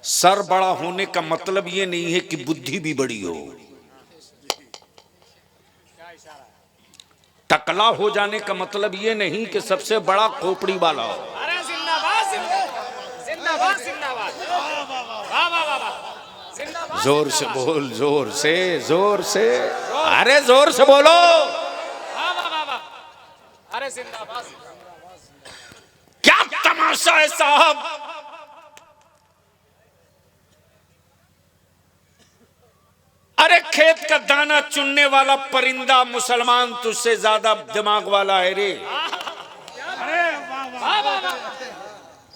Sir बड़ा होने का मतलब ये नहीं है कि बुद्धि भी बड़ी हो। टकला हो जाने का मतलब ये नहीं कि सबसे बड़ा खोपड़ी वाला हो। अरे जिंदाबाद जिंदाबाद जिंदाबाद, वाह वाह वाह वाह, जिंदाबाद जोर से बोल, जोर से, जोर से, अरे जोर से बोलो। वाह वाह वाह वाह, अरे जिंदाबाद। क्या तमाशा है साहब, अरे खेत का दाना चुनने वाला परिंदा मुसलमान तुझसे ज्यादा दिमाग वाला है रे।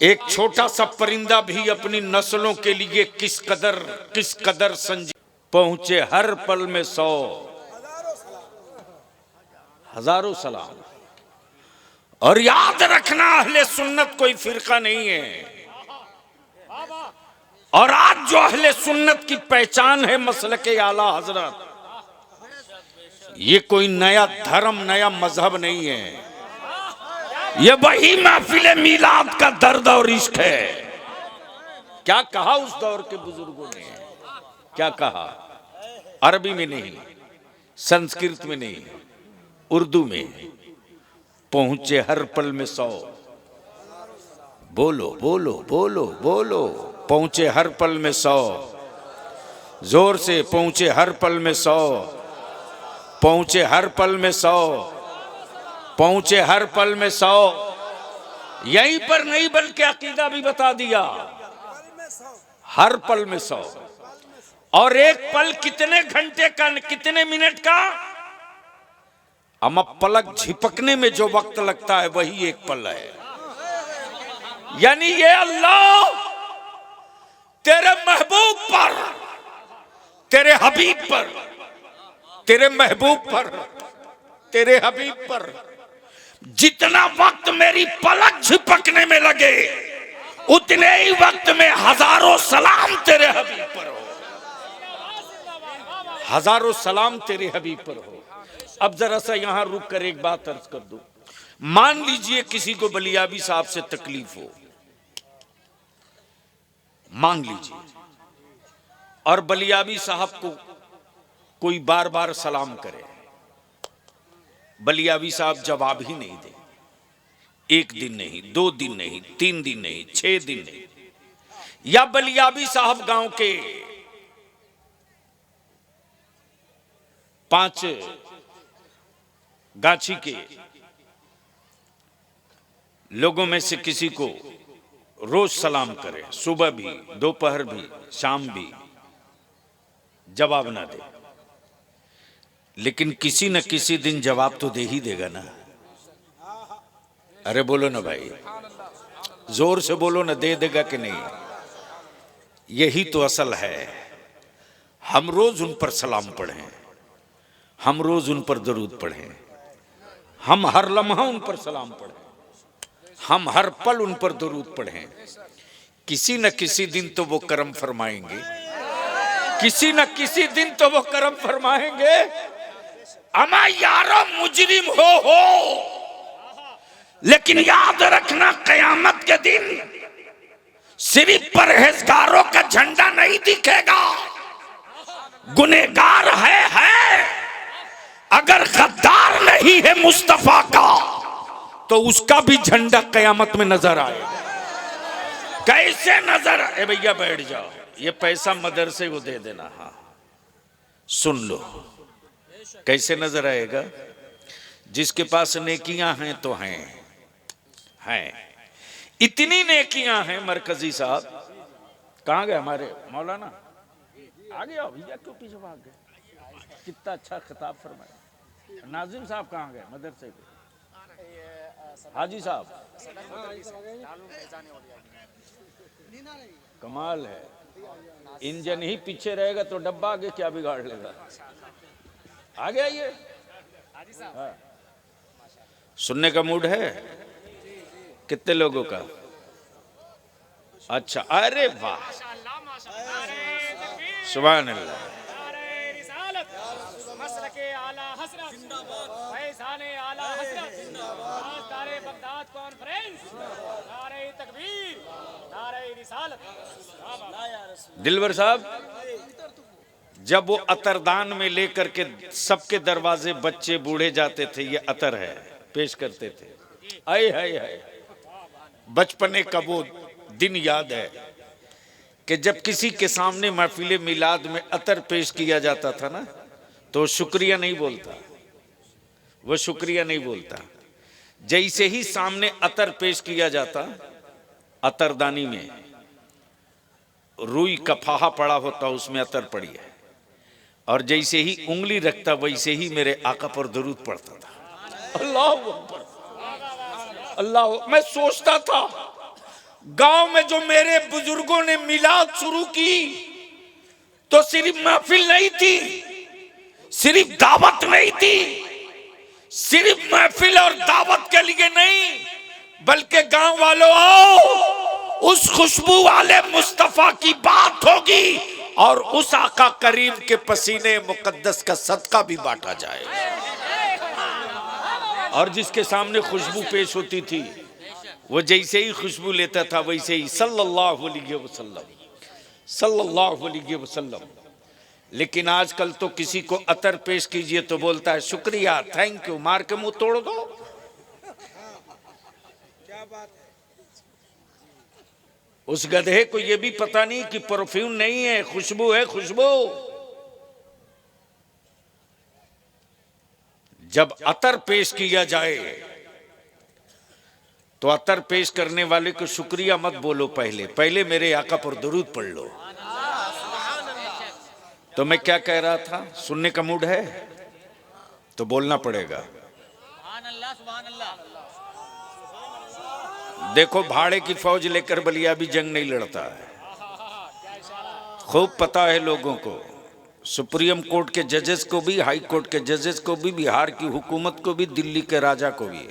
एक छोटा सा परिंदा भी अपनी नस्लों के लिए किस कदर संजीव, पहुंचे हर पल में 100 हजारों सलाम। और याद रखना अहले सुन्नत कोई फिरका नहीं है। और आज जो अहले सुन्नत की पहचान है मसलके आला हजरत, ये कोई नया धर्म नया मजहब नहीं है, ये वही महफिल मीलाद का दर्द और इश्क है। क्या कहा उस दौर के बुजुर्गों ने, क्या कहा? अरबी में नहीं, संस्कृत में नहीं, उर्दू में, पहुंचे हर पल में 100। बोलो बोलो बोलो बोलो, पहुंचे हर पल में 100, जोर से पहुंचे हर पल में 100, पहुंचे हर पल में 100, पहुंचे हर पल में 100। यहीं पर नहीं बल्कि अकीदा भी बता दिया, हर पल में 100। और एक पल कितने घंटे का, कितने मिनट का? हम पलक झिपकने में जो वक्त लगता है वही एक पल है। यानी ये अल्लाह तेरे महबूब पर, तेरे हबीब पर, तेरे महबूब पर, तेरे हबीब पर जितना वक्त मेरी पलक झिपकने में लगे उतने ही वक्त में हजारों सलाम तेरे हबीब पर हो, हजारों सलाम तेरे हबीब पर हो। अब जरा सा यहां रुक कर एक बात अर्ज कर दूं। मान लीजिए किसी को बलियाबी साहब से तकलीफ हो, मान लीजिए, और बलियाबी साहब को कोई बार बार सलाम करे, बलियाबी साहब जवाब ही नहीं दे, 1 दिन नहीं, 2 दिन नहीं, 3 दिन नहीं, 6 दिन नहीं, या बलियाबी साहब गांव के 5 गाछी के लोगों में से किसी को रोज सलाम करे, सुबह भी, दोपहर भी, शाम भी, जवाब ना दे, लेकिन किसी न किसी दिन जवाब तो दे ही देगा ना। अरे बोलो ना भाई, जोर से बोलो ना, दे देगा कि नहीं? यही तो असल है। हम रोज उन पर सलाम पढ़ें, हम रोज उन पर दरूद पढ़ें, हम हर लम्हा उन पर सलाम पढ़ें, हम हर पल उन पर दरूद पढ़ें। किसी न किसी दिन तो वो करम फरमाएंगे, किसी न किसी दिन तो वो करम फरमाएंगे। अमा यारो मुजरिम हो, लेकिन याद रखना कयामत के दिन सिर्फ परहेजगारों का झंडा नहीं दिखेगा। गुनहगार है, अगर गद्दार नहीं है मुस्तफा का तो उसका भी झंडा कयामत में नजर आएगा। कैसे नजर? ए भैया बैठ जाओ, ये पैसा मदरसे को दे देना। हाँ सुन लो, कैसे नजर आएगा? जिसके पास नेकियां हैं तो हैं, इतनी नेकियां हैं। मरकजी साहब कहाँ गए हमारे मौलाना? आ गया भैया, क्यों पीछे भाग गए? कितना अच्छा खिताब फरमाया। नाजिम साहब कहाँ गए मदरसे के? हाजी साहब, कमाल है। इंजन ही पीछे रहेगा तो डब्बा आगे क्या बिगाड़ लेगा? आगे आइए। हाँ। सुनने का मूड है? कितने लोगों का? अच्छा, अरे वाह, सुभान अल्लाह। बगदाद कॉन्फ्रेंस, नारे तकबीर, नारे रिसालत। दिलवर साहब, जब वो अतरदान में लेकर के सबके दरवाजे बच्चे बूढ़े जाते थे, ये अतर है, पेश करते थे। आए हाय हाय, बचपने का वो दिन याद है कि जब किसी के सामने महफिल मिलाद में अतर पेश किया जाता था ना, तो शुक्रिया नहीं बोलता, वो शुक्रिया नहीं बोलता। जैसे ही सामने अतर पेश किया जाता, अतरदानी में रुई का फाहा पड़ा होता, उसमें अतर पड़ी है, और जैसे ही उंगली रखता वैसे ही मेरे आका पर दरूद पड़ता था। अल्लाह अकबर, अल्लाह। मैं सोचता था गांव में जो मेरे बुजुर्गों ने मिलाद शुरू की, तो सिर्फ महफिल नहीं थी, सिर्फ दावत नहीं थी, सिर्फ महफिल और दावत के लिए नहीं, बल्कि गांव वालों आओ, उस खुशबू वाले मुस्तफा की बात होगी और उस आका करीम के पसीने मुकद्दस का सदका भी बांटा जाए। और जिसके सामने खुशबू पेश होती थी, वो जैसे ही खुशबू लेता था वैसे ही सल्लल्लाहु अलैहि वसल्लम, सल्लल्लाहु अलैहि वसल्लम। लेकिन आजकल तो किसी को अतर पेश कीजिए तो बोलता है शुक्रिया, थैंक यू, मार के मुंह तोड़ दो। क्या बात है। उस गधे को यह भी पता नहीं कि परफ्यूम नहीं है, खुशबू है, खुशबू। जब अतर पेश किया जाए तो अतर पेश करने वाले को शुक्रिया मत बोलो, पहले मेरे आका पर दुरूद पढ़ लो। तो मैं क्या कह रहा था, सुनने का मूड है तो बोलना पड़ेगा। देखो, भाड़े की फौज लेकर बलिया भी जंग नहीं लड़ता है, खूब पता है लोगों को, सुप्रीम कोर्ट के जजेस को भी, हाई कोर्ट के जजेस को भी, बिहार की हुकूमत को भी, दिल्ली के राजा को भी।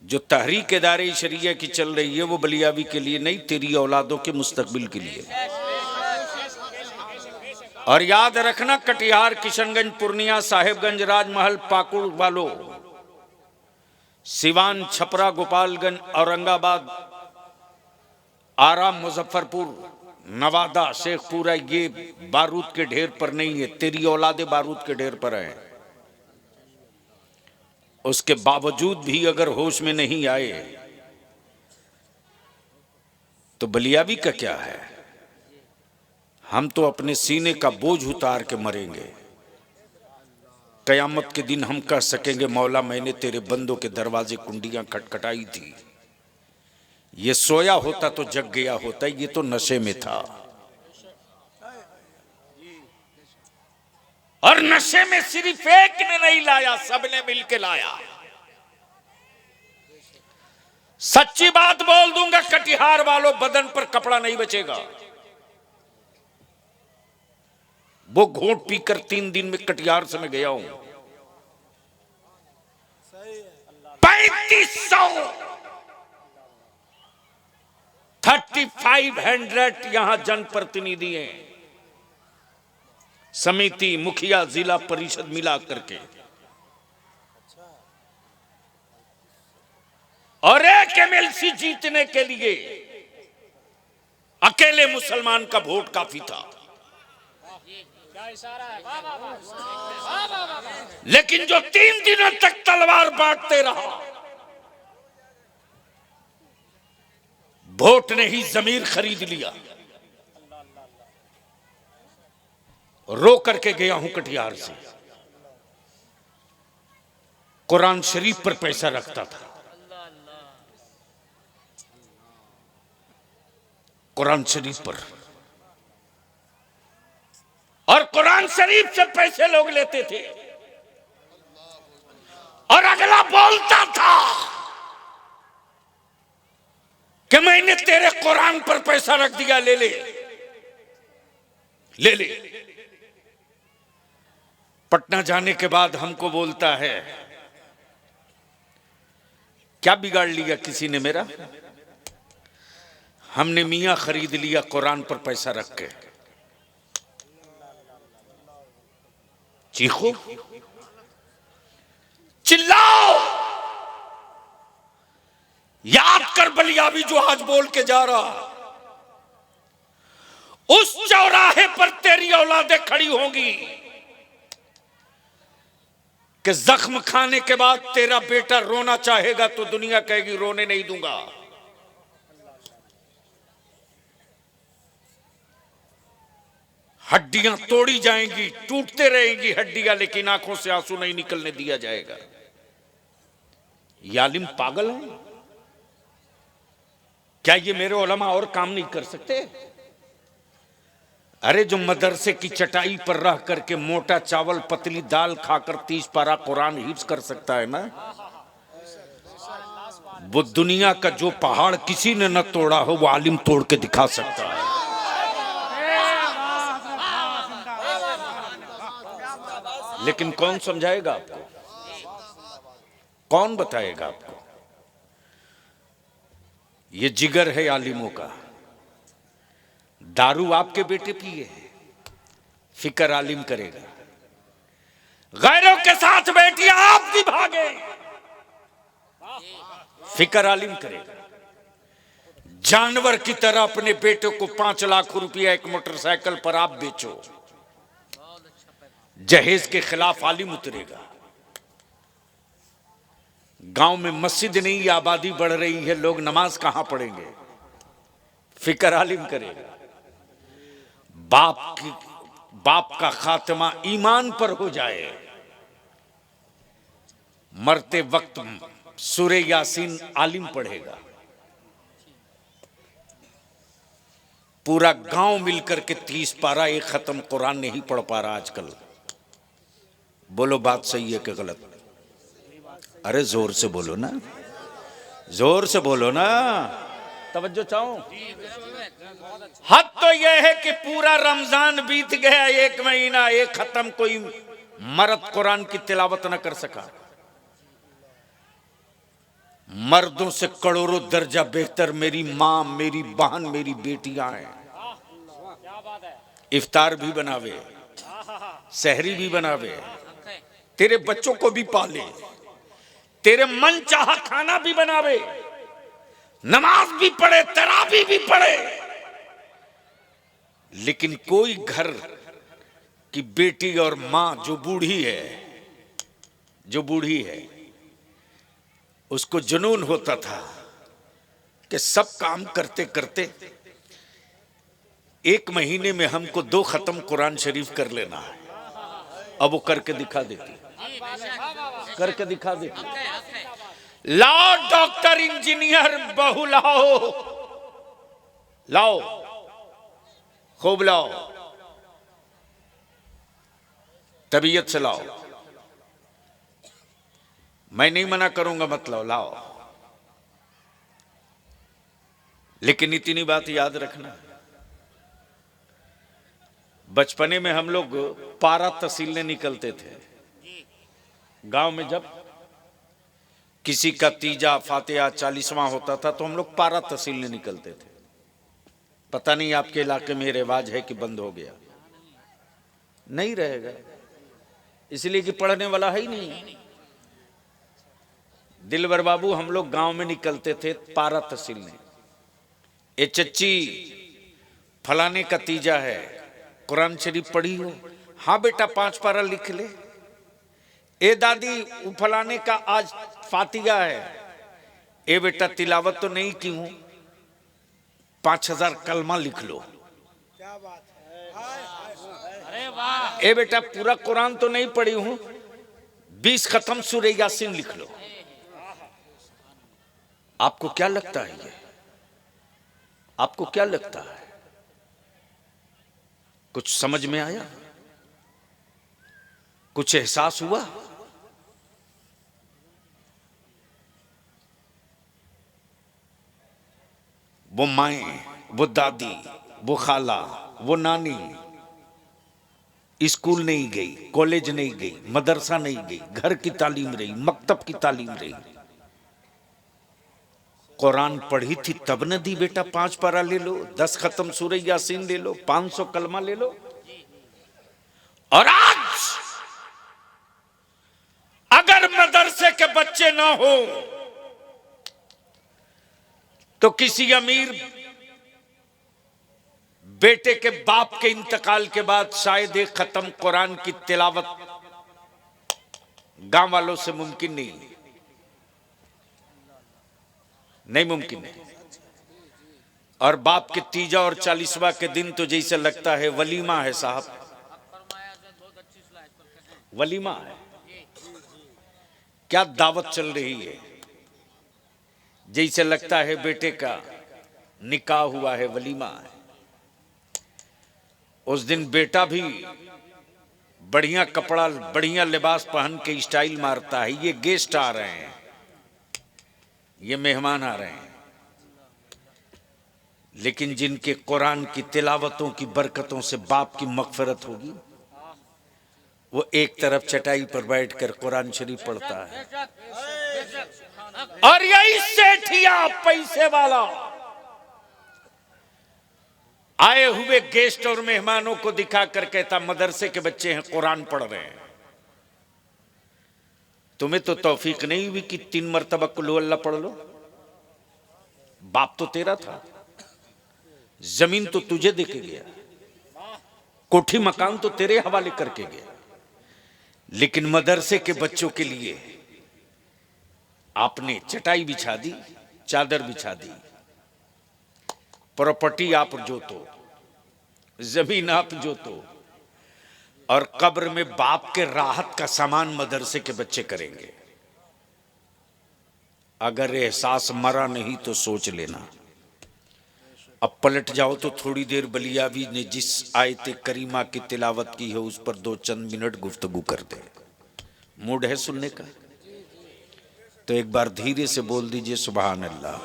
जो तहरीक इदारे शरिया की चल रही है वो बलियावी के लिए नहीं, तेरी औलादों के मुस्तकबिल के लिए। और याद रखना, कटिहार, किशनगंज, पूर्णिया, साहेबगंज, राजमहल, पाकुड़ वालों, सिवान, छपरा, गोपालगंज, औरंगाबाद, आरा, मुजफ्फरपुर, नवादा, शेखपुरा, ये बारूद के ढेर पर नहीं है, तेरी औलादे बारूद के ढेर पर हैं। उसके बावजूद भी अगर होश में नहीं आए तो बलियावी का क्या है। हम तो अपने सीने का बोझ उतार के मरेंगे। कयामत के दिन हम कह सकेंगे, मौला मैंने तेरे बंदों के दरवाजे कुंडियां खटखटाई थी, ये सोया होता तो जग गया होता, ये तो नशे में था। और नशे में सिर्फ एक ने नहीं लाया, सबने मिलके लाया। सच्ची बात बोल दूंगा, कटिहार वालों, बदन पर कपड़ा नहीं बचेगा। वो घोट पीकर 3 दिन में कटिहार से मैं गया हूं। 3500 यहां जनप्रतिनिधि हैं, समिति, मुखिया, जिला परिषद मिला करके, और एक एमएलसी जीतने के लिए अकेले मुसलमान का वोट काफी था। क्या इशारा है, वाह वाह वाह। लेकिन जो 3 दिनों तक तलवार बांटते रहा, वोट ने ही जमीर खरीद लिया। रो करके गया हूं कटिहार से, कुरान शरीफ पर पैसा रखता था, कुरान शरीफ पर, और कुरान शरीफ से पैसे लोग लेते थे, और अगला बोलता था कि मैंने तेरे कुरान पर पैसा रख दिया, ले ले ले ले। पटना जाने के बाद हमको बोलता है, क्या बिगाड़ लिया किसी ने मेरा? हमने मियां खरीद लिया कुरान पर पैसा रख के। चीखो, चिल्लाओ, याद कर बलियाबी जो आज बोल के जा रहा, उस चौराहे पर तेरी औलादें खड़ी होंगी कि जख्म खाने के बाद तेरा बेटा रोना चाहेगा तो दुनिया कहेगी रोने नहीं दूंगा। हड्डियां तोड़ी जाएंगी, टूटते रहेंगी हड्डियां, लेकिन आंखों से आंसू नहीं निकलने दिया जाएगा। ये आलिम पागल है क्या? ये मेरे उलमा और काम नहीं कर सकते? अरे जो मदरसे की चटाई पर रह करके मोटा चावल पतली दाल खाकर 30 पारा कुरान हिफ्ज कर सकता है ना, वो दुनिया का जो पहाड़ किसी ने न तोड़ा हो वो आलिम तोड़ के दिखा सकता है। लेकिन कौन समझाएगा आपको? कौन बताएगा आपको? ये जिगर है आलिमों का। दारू आपके बेटे पिए, फिक्र आलिम करेगा। गैरों के साथ बैठिए आप भी भागे, फिक्र आलिम करेगा। जानवर की तरह अपने बेटे को 5 लाख रुपया एक मोटरसाइकिल पर आप बेचो, जहेज के खिलाफ आलिम उतरेगा। गांव में मस्जिद नहीं, आबादी बढ़ रही है, लोग नमाज कहां पढ़ेंगे? फिक्र आलिम करेगा। बाप का खात्मा ईमान पर हो जाए, मरते वक्त सूरे यासीन आलिम पढ़ेगा। पूरा गांव मिलकर के 30 पारा एक खत्म कुरान नहीं पढ़ पा रहा आजकल। बोलो बात सही है कि गलत? अरे जोर से बोलो ना, जोर से बोलो ना, तवज्जो चाहो। हद तो यह है कि पूरा रमजान बीत गया, 1 महीना एक खत्म कोई मर्द कुरान की तिलावत न कर सका। मर्दों से करोड़ों दर्जा बेहतर मेरी मां, मेरी बहन, मेरी बेटियां हैं। इफ्तार भी बनावे, सहरी भी बनावे, तेरे बच्चों को भी पाले, तेरे मन चाहा खाना भी बनावे, नमाज भी पढ़े, तरावी भी पढ़े। लेकिन कोई घर की बेटी और मां जो बूढ़ी है, उसको जुनून होता था कि सब काम करते करते 1 महीने में हमको 2 खत्म कुरान शरीफ कर लेना है। अब वो करके दिखा देती, करके दिखा देती। लाओ डॉक्टर इंजीनियर बहू लाओ, लाओ खूब लाओ, तबीयत से लाओ। मैं नहीं मना करूंगा, मत लाओ। लेकिन इतनी बात याद रखना, बचपने में हम लोग पारा तहसीलने निकलते थे। गांव में जब किसी का तीजा फातिहा 40वां होता था तो हम लोग पारा तहसीलने निकलते थे। पता नहीं आपके इलाके में रिवाज है कि बंद हो गया? नहीं रहेगा, इसलिए कि पढ़ने वाला है ही नहीं। दिलवर बाबू, हम लोग गांव में निकलते थे पारा तहसीलने। ए चच्ची, फलाने का तीजा है, कुरान शरीफ पढ़ी हो? हाँ बेटा 5 पारा लिख ले। ए दादी, वो फलाने का आज फातिहा है। ए बेटा तिलावत तो नहीं की हूं, 5000 कलमा लिख लो। क्या बात है, अरे वाह। ए बेटा पूरा कुरान तो नहीं पढ़ी हूं, 20 खत्म सूरे यासीन लिख लो। आपको क्या लगता है ये? आपको क्या लगता है? कुछ समझ में आया? कुछ एहसास हुआ? वो माएं, वो दादी, वो खाला, वो नानी स्कूल नहीं गई, कॉलेज नहीं गई, मदरसा नहीं गई, घर की तालीम रही, मकतब की तालीम रही। कुरान पढ़ी थी तब न दी बेटा 5 पारा ले लो, 10 खत्म सूरह यासीन ले लो, 500 कलमा ले लो। और आज अगर मदरसे बच्चे ना हो तो किसी अमीर बेटे के बाप के इंतकाल के बाद शायद एक खत्म कुरान की तिलावत गांव वालों से मुमकिन नहीं मुमकिन है। और बाप के तीजा और 40वां के दिन तो जैसे लगता है वलीमा है साहब, वलीमा है, क्या दावत चल रही है। जैसे लगता है बेटे का निकाह हुआ है, वलीमा है। उस दिन बेटा भी बढ़िया कपड़ा बढ़िया लिबास पहन के स्टाइल मारता है। ये गेस्ट आ रहे हैं, ये मेहमान आ रहे हैं, लेकिन जिनके कुरान की तिलावतों की बरकतों से बाप की मगफिरत होगी, वो एक तरफ चटाई पर बैठकर कुरान शरीफ पढ़ता है। और यही सेठिया पैसे वाला आए हुए गेस्ट और मेहमानों को दिखाकर कहता मदरसे के बच्चे हैं, कुरान पढ़ रहे हैं। तुम्हें तो तौफीक नहीं हुई कि 3 मरतबा कुल हु अल्लाह पढ़ लो। बाप तो तेरा था, जमीन तो तुझे देके गया, कोठी मकान तो तेरे हवाले करके गया, लेकिन मदरसे के बच्चों के लिए आपने चटाई बिछा दी, चादर बिछा दी, प्रॉपर्टी आप जोतो, जमीन आप जोतो, और कब्र में बाप के राहत का सामान मदरसे के बच्चे करेंगे। अगर एहसास मरा नहीं तो सोच लेना। अब पलट जाओ तो थोड़ी देर बलियावी ने जिस आयत करीमा की तिलावत की है उस पर 2 चंद मिनट गुफ्तगू कर दे। मूड है सुनने का? तो एक बार धीरे से बोल दीजिए सुभान अल्लाह,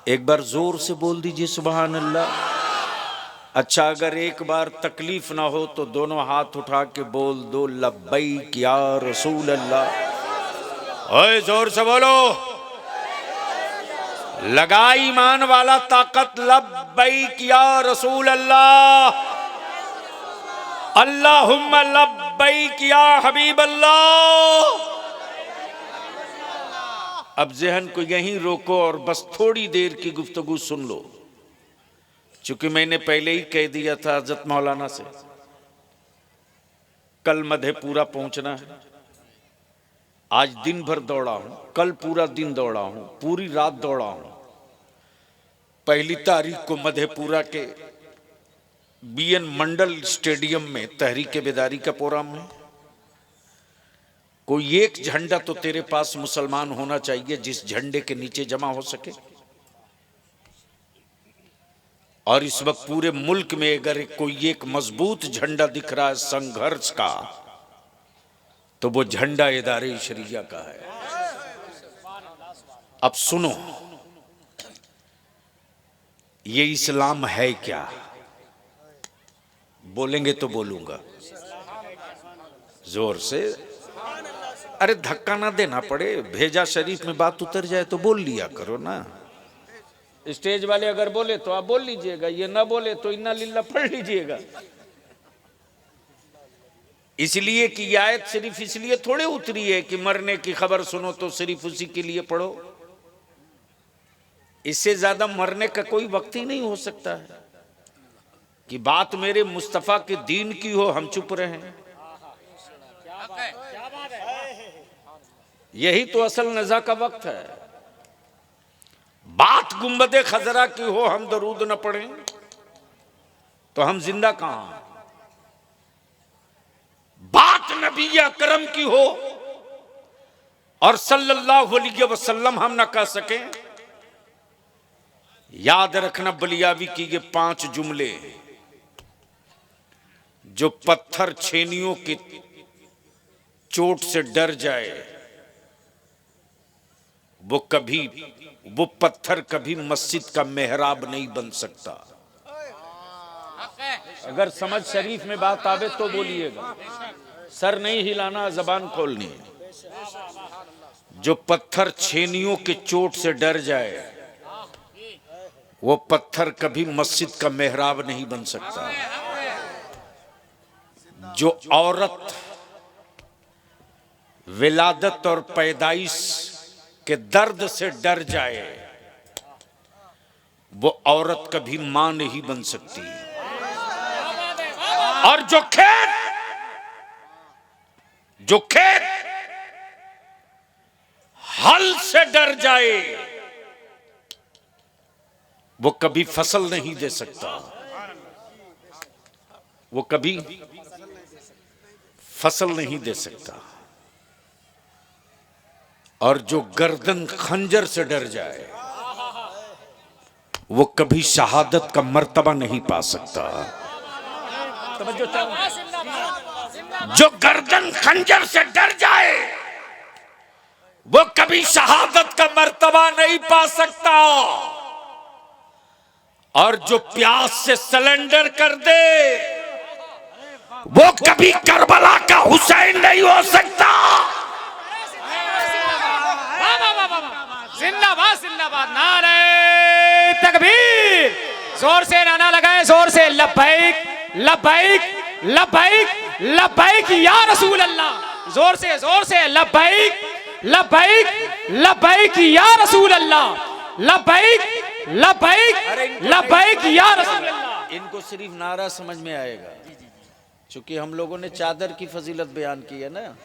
एक बार जोर से बोल दीजिए सुभान अल्लाह। अच्छा, अगर एक बार तकलीफ ना हो तो दोनों हाथ उठा के बोल दो लब्बैक या रसूल अल्लाह। ओए जोर से बोलो, लगा ईमान वाला ताकत, लब्बैक या रसूल अल्लाह, अल्लाहुम्मा लब्बैक या हबीब अल्लाह। अब ज़हन को यहीं रोको और बस थोड़ी देर की गुफ्तगू सुन लो। चूंकि मैंने पहले ही कह दिया था हज़रत मौलाना से, कल मधेपुरा पहुंचना है। आज दिन भर दौड़ा हूं, कल पूरा दिन दौड़ा हूं, पूरी रात दौड़ा हूं। 1 तारीख को मधेपुरा के बीएन मंडल स्टेडियम में तहरीक बेदारी का प्रोग्राम है। कोई एक झंडा तो तेरे पास मुसलमान होना चाहिए जिस झंडे के नीचे जमा हो सके। और इस वक्त पूरे मुल्क में अगर कोई एक मजबूत झंडा दिख रहा है संघर्ष का, तो वो झंडा इदारे शरिया का है। अब सुनो, ये इस्लाम है क्या? बोलेंगे तो बोलूंगा जोर से। अरे धक्का ना देना पड़े, भेजा शरीफ में बात उतर जाए तो बोल लिया करो ना। स्टेज वाले अगर बोले तो आप बोल लीजिएगा, ये ना बोले तो इन्ना लिल्ला पढ़ लीजिएगा। इसलिए कि ये आयत सिर्फ इसलिए थोड़े उतरी है कि मरने की खबर सुनो तो सिर्फ उसी के लिए पढ़ो। इससे ज्यादा मरने का कोई वक्त ही नहीं हो सकता है कि बात मेरे मुस्तफा के दीन की हो, हम चुप रहें। यही तो असल नज़ा का वक्त है। बात गुंबदे खजरा की हो, हम दरूद न पढ़ें तो हम जिंदा कहां। बात नबी अकरम की हो और सल्लल्लाहु अलैहि वसल्लम हम न कह सकें। याद रखना बलियावी की ये 5 जुमले, जो पत्थर छेनियों की चोट से डर जाए वो पत्थर कभी मस्जिद का मेहराब नहीं बन सकता। अगर समझ शरीफ में बात आवे तो बोलिएगा, सर नहीं हिलाना, जबान खोलनी। जो पत्थर छेनियों के चोट से डर जाए वो पत्थर कभी मस्जिद का मेहराब नहीं बन सकता। जो औरत विलादत और पैदाइश के दर्द से डर जाए, वो औरत कभी मां नहीं बन सकती। और जो खेत हल से डर जाए, वो कभी फसल नहीं दे सकता, वो कभी फसल नहीं दे सकता। और जो गर्दन खंजर से डर जाए, वो कभी शहादत का मर्तबा नहीं पा सकता। जो गर्दन खंजर से डर जाए, वो कभी शहादत का मर्तबा नहीं पा सकता। और जो प्यास से सरेंडर कर दे, वो कभी करबला का हुसैन नहीं हो सकता। जिंदाबाद जिंदाबाद, नारे तकबीर, जोर से नारा लगाए, जोर से लब्बैक लब्बैक लब्बैक लब्बैक या रसूल अल्लाह, जोर से लब्बैक लब्बैक लब्बैक या रसूल अल्लाह, लब्बैक लब्बैक लब्बैक या रसूल अल्लाह। इनको सिर्फ नारा समझ में आएगा, क्योंकि हम लोगों ने चादर की फजीलत बयान की है ना।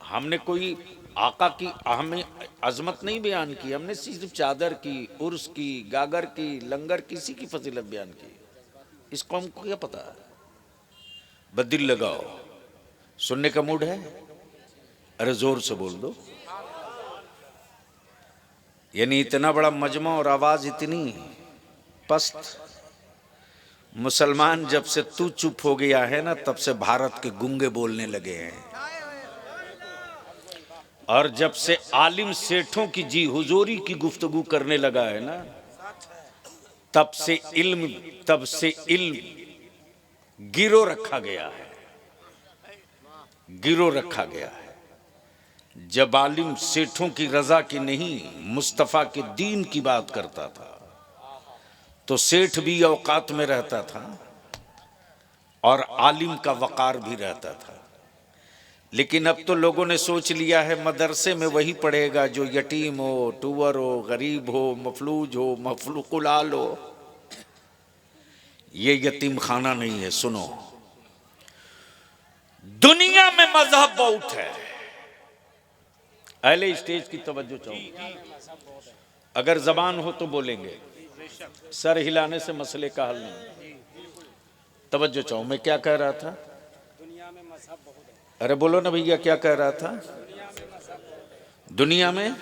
हमने कोई आका की हमें अजमत नहीं बयान की, हमने सिर्फ चादर की, उर्स की, गागर की, लंगर किसी की फजीलत बयान की। इस कौम को क्या पता है? बदिल लगाओ, सुनने का मूड है? अरे जोर से बोल दो। यानी इतना बड़ा मजमा और आवाज इतनी पस्त। मुसलमान जब से तू चुप हो गया है ना, तब से भारत के गुंगे बोलने लगे हैं। और जब से आलिम सेठों की जी हुजूरी की गुफ्तगू करने लगा है ना, तब से इल्म गिरो रखा गया है, गिरो रखा गया है। जब आलिम सेठों की रजा की नहीं, मुस्तफा के दीन की बात करता था, तो सेठ भी औकात में रहता था और आलिम का वकार भी रहता था। लेकिन अब तो लोगों ने सोच लिया है मदरसे में वही पढ़ेगा जो यतीम हो, टूअर हो, गरीब हो, मफलूज हो, मफलूकुलाल हो। ये यतीम खाना नहीं है। सुनो, दुनिया में मजहब बहुत है। अहले स्टेज की तवज्जो चाहूं, अगर जबान हो तो बोलेंगे, सर हिलाने से मसले का हल नहीं। तवज्जो चाहूं, मैं क्या कह रहा था? अरे बोलो ना भैया, क्या कह रहा था? दुनिया में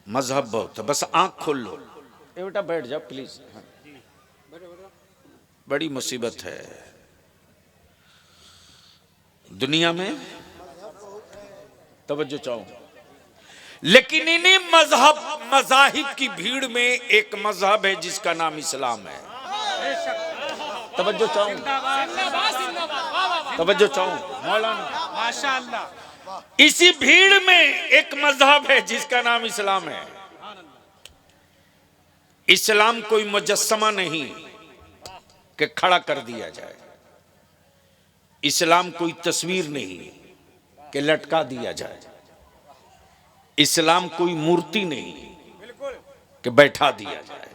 मजहब बहुत है, बस आंख खोल लो। ए बेटा बैठ जा प्लीज। हाँ। बड़ी मुसीबत है दुनिया में, तवज्जो चाहूं। लेकिन इन्हीं मजाहिब की भीड़ में एक मजहब है जिसका नाम इस्लाम है। तवज्जो चाहूं, तवज्जो चाहूं मौलाना, माशाअल्लाह। इसी भीड़ में एक मजहब है जिसका नाम इस्लाम है। इस्लाम कोई मुजस्समा नहीं कि खड़ा कर दिया जाए। इस्लाम कोई तस्वीर नहीं कि लटका दिया जाए। इस्लाम कोई मूर्ति नहीं कि बैठा दिया जाए।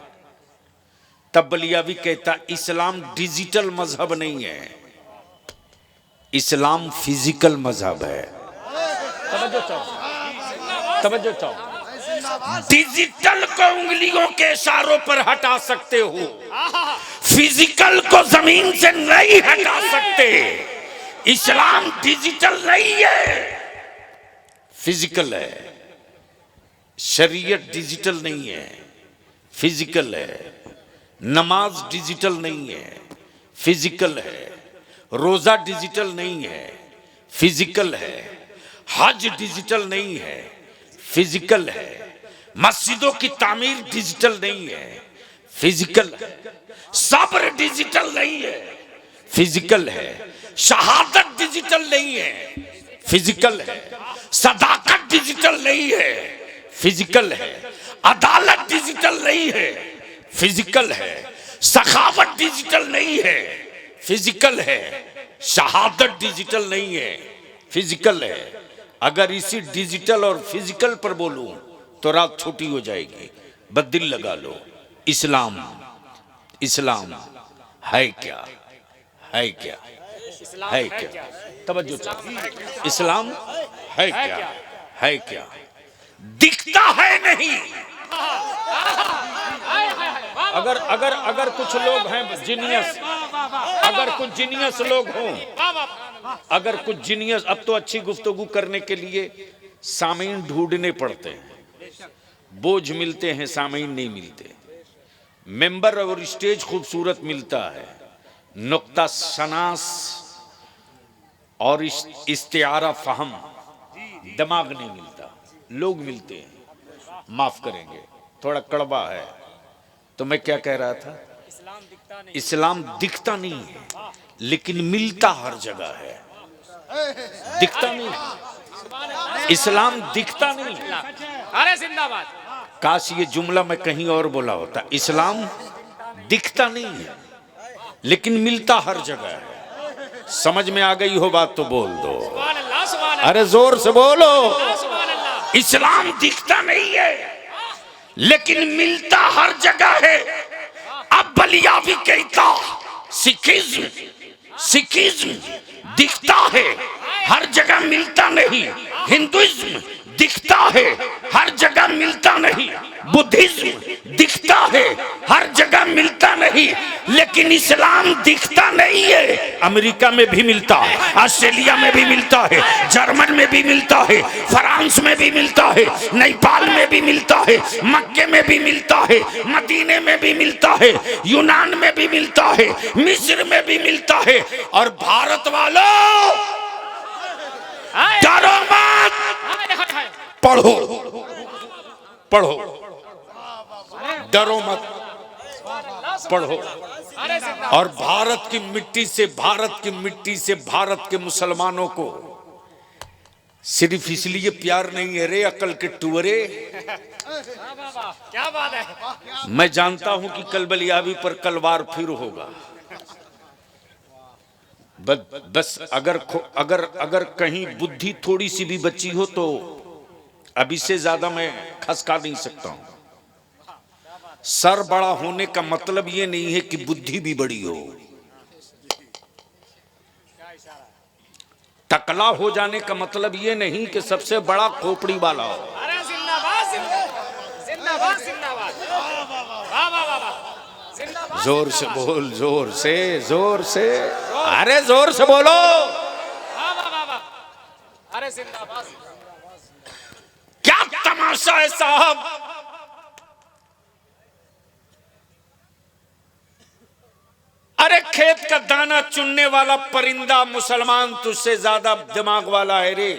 तब बलियावी कहता इस्लाम डिजिटल मजहब नहीं है, इस्लाम फिजिकल मजहब है। तवज्जो चाहो, तवज्जो चाहो। डिजिटल को उंगलियों के इशारों पर हटा सकते हो, फिजिकल को जमीन से नहीं हटा सकते। इस्लाम डिजिटल नहीं है, फिजिकल है। शरीयत डिजिटल नहीं है, फिजिकल है। नमाज डिजिटल नहीं है, फिजिकल है। रोजा डिजिटल नहीं है, फिजिकल है। हज डिजिटल नहीं है, फिजिकल है। मस्जिदों की तामीर डिजिटल नहीं है, फिजिकल है। सब्र डिजिटल नहीं है, फिजिकल है। शहादत डिजिटल नहीं है, फिजिकल है। सदाकत डिजिटल नहीं है, फिजिकल है। अदालत डिजिटल नहीं है, फिजिकल है। सखावत डिजिटल नहीं है, फिजिकल है। शहादत डिजिटल नहीं है, फिजिकल है। अगर इसी डिजिटल और फिजिकल पर बोलूं तो रात छोटी हो जाएगी। बस दिल लगा लो, इस्लाम इस्लाम है क्या, है क्या, है क्या? तवज्जो चाहो, इस्लाम है क्या, है क्या? दिखता है नहीं। अगर अगर अगर कुछ लोग हैं जीनियस, अगर कुछ जीनियस लोग हों, अगर कुछ जीनियस, अब तो अच्छी गुफ्तगू करने के लिए सामीन ढूंढने पड़ते हैं, बोझ मिलते हैं, सामीन नहीं मिलते। मेंबर और स्टेज खूबसूरत मिलता है, नुक्ता शनास और इस्तिआरा फहम दिमाग नहीं मिलता। लोग मिलते हैं, माफ करेंगे थोड़ा कड़वा है। तो मैं क्या कह रहा था, इस्लाम दिखता नहीं है लेकिन मिलता हर जगह है। दिखता नहीं, इस्लाम दिखता नहीं। अरे जिंदाबाद। काश ये जुमला मैं कहीं और बोला होता। इस्लाम दिखता नहीं है लेकिन मिलता हर जगह है। समझ में आ गई हो बात तो बोल दो, अरे जोर से बोलो। इस्लाम दिखता नहीं है लेकिन मिलता हर जगह है। अब बलिया भी कहता सिखिज्म, सिखिज्म दिखता है हर जगह मिलता नहीं। हिंदुइज्म दिखता है हर जगह मिलता नहीं। बुद्धिज्म दिखता है हर जगह मिलता नहीं, लेकिन इस्लाम दिखता नहीं है। अमेरिका में भी मिलता है, ऑस्ट्रेलिया में भी मिलता है, जर्मन में भी मिलता है, फ्रांस में भी मिलता है, नेपाल में भी मिलता है, मक्के में भी मिलता है, मदीने में भी मिलता है, यूनान में भी मिलता है, मिस्र में भी मिलता है। और भारत वालों डरो मत, पढ़ो पढ़ो, डरो मत, पढ़ो। और भारत की मिट्टी से, भारत की मिट्टी से भारत के मुसलमानों को सिर्फ इसलिए प्यार नहीं है रे अकल के टुअरे। क्या बात है। मैं जानता हूं कि कल बलियावी पर कलवार फिर होगा। बस अगर अगर अगर कहीं बुद्धि थोड़ी सी भी बची हो तो अब इससे ज्यादा मैं खसका नहीं सकता हूं। सर बड़ा होने का मतलब ये नहीं है कि बुद्धि भी बड़ी हो। टकला हो जाने का मतलब ये नहीं कि सबसे बड़ा खोपड़ी वाला हो। अरे जिंदाबाद जिंदाबाद जिंदाबाद। वाह वाह वाह वाह, जिंदाबाद। जोर से बोल, जोर से, जोर से, अरे जोर से बोलो। वाह वाह वाह वाह, अरे जिंदाबाद। क्या तमाशा है साहब। अरे खेत का दाना चुनने वाला परिंदा मुसलमान तुझसे ज्यादा दिमाग वाला है रे।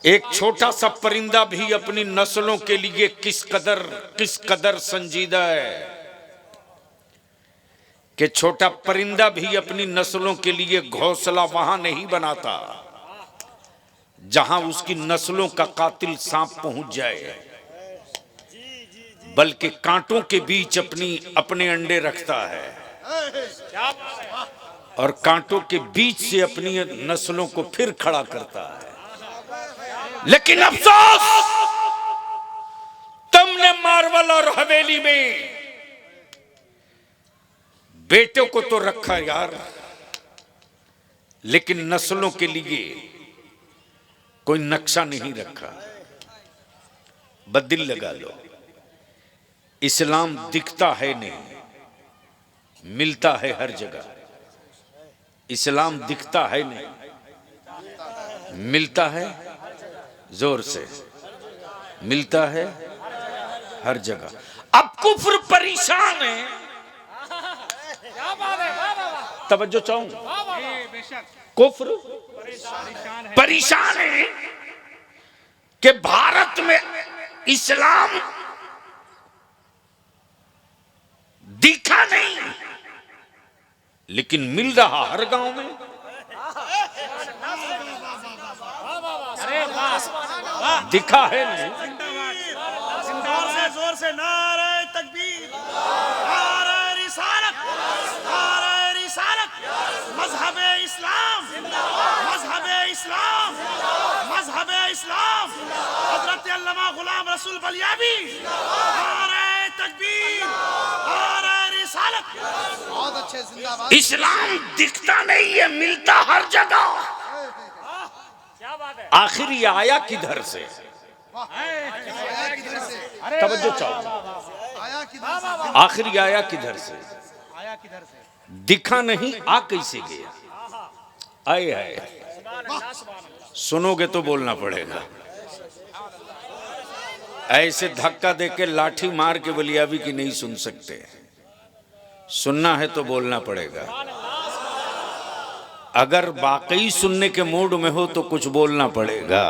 एक छोटा सा परिंदा भी अपनी नस्लों के लिए किस कदर संजीदा है कि छोटा परिंदा भी अपनी नस्लों के लिए घोंसला वहां नहीं बनाता जहां उसकी नस्लों का कातिल सांप पहुंच जाए, बल्कि कांटों के बीच अपने अंडे रखता है और कांटों के बीच से अपनी नस्लों को फिर खड़ा करता है। लेकिन अफसोस, तुमने मार्वल और हवेली में बेटों को तो रखा यार, लेकिन नस्लों के लिए कोई नक्शा नहीं रखा। बदिल लगा लो, इस्लाम दिखता है नहीं, मिलता है हर जगह। इस्लाम दिखता है नहीं, मिलता है, जोर से, मिलता है हर जगह। अब कुफ्र परेशान है। तवज्जो चाहूं, कुफ्र परेशान है कि भारत में इस्लाम दिखा नहीं लेकिन मिल रहा हर गांव में। दिखा है नहीं। जोर से नारे तकबीर, नारे रिसालत, नारे मजहबे इस्लाम, मजहबे इस्लाम, मजहबे इस्लाम, हजरत अल्लामा गुलाम रसूल बलियावी, नारे तकबीर, नारे रिसालत। बहुत अच्छे, जिंदाबाद। इस्लाम दिखता नहीं है, मिलता हर जगह। क्या बात है। आखिर ये आया किधर से? आया किधर से? तवज्जो चाहो, आया किधर से? आखिर ये आया किधर से? आया किधर से? दिखा नहीं, आ कैसे गया? आए है, सुनोगे तो बोलना पड़ेगा। ऐसे धक्का देके लाठी मार के बलियावी की नहीं सुन सकते, सुनना है तो बोलना पड़ेगा। अगर वाकई सुनने के मूड में हो तो कुछ बोलना पड़ेगा।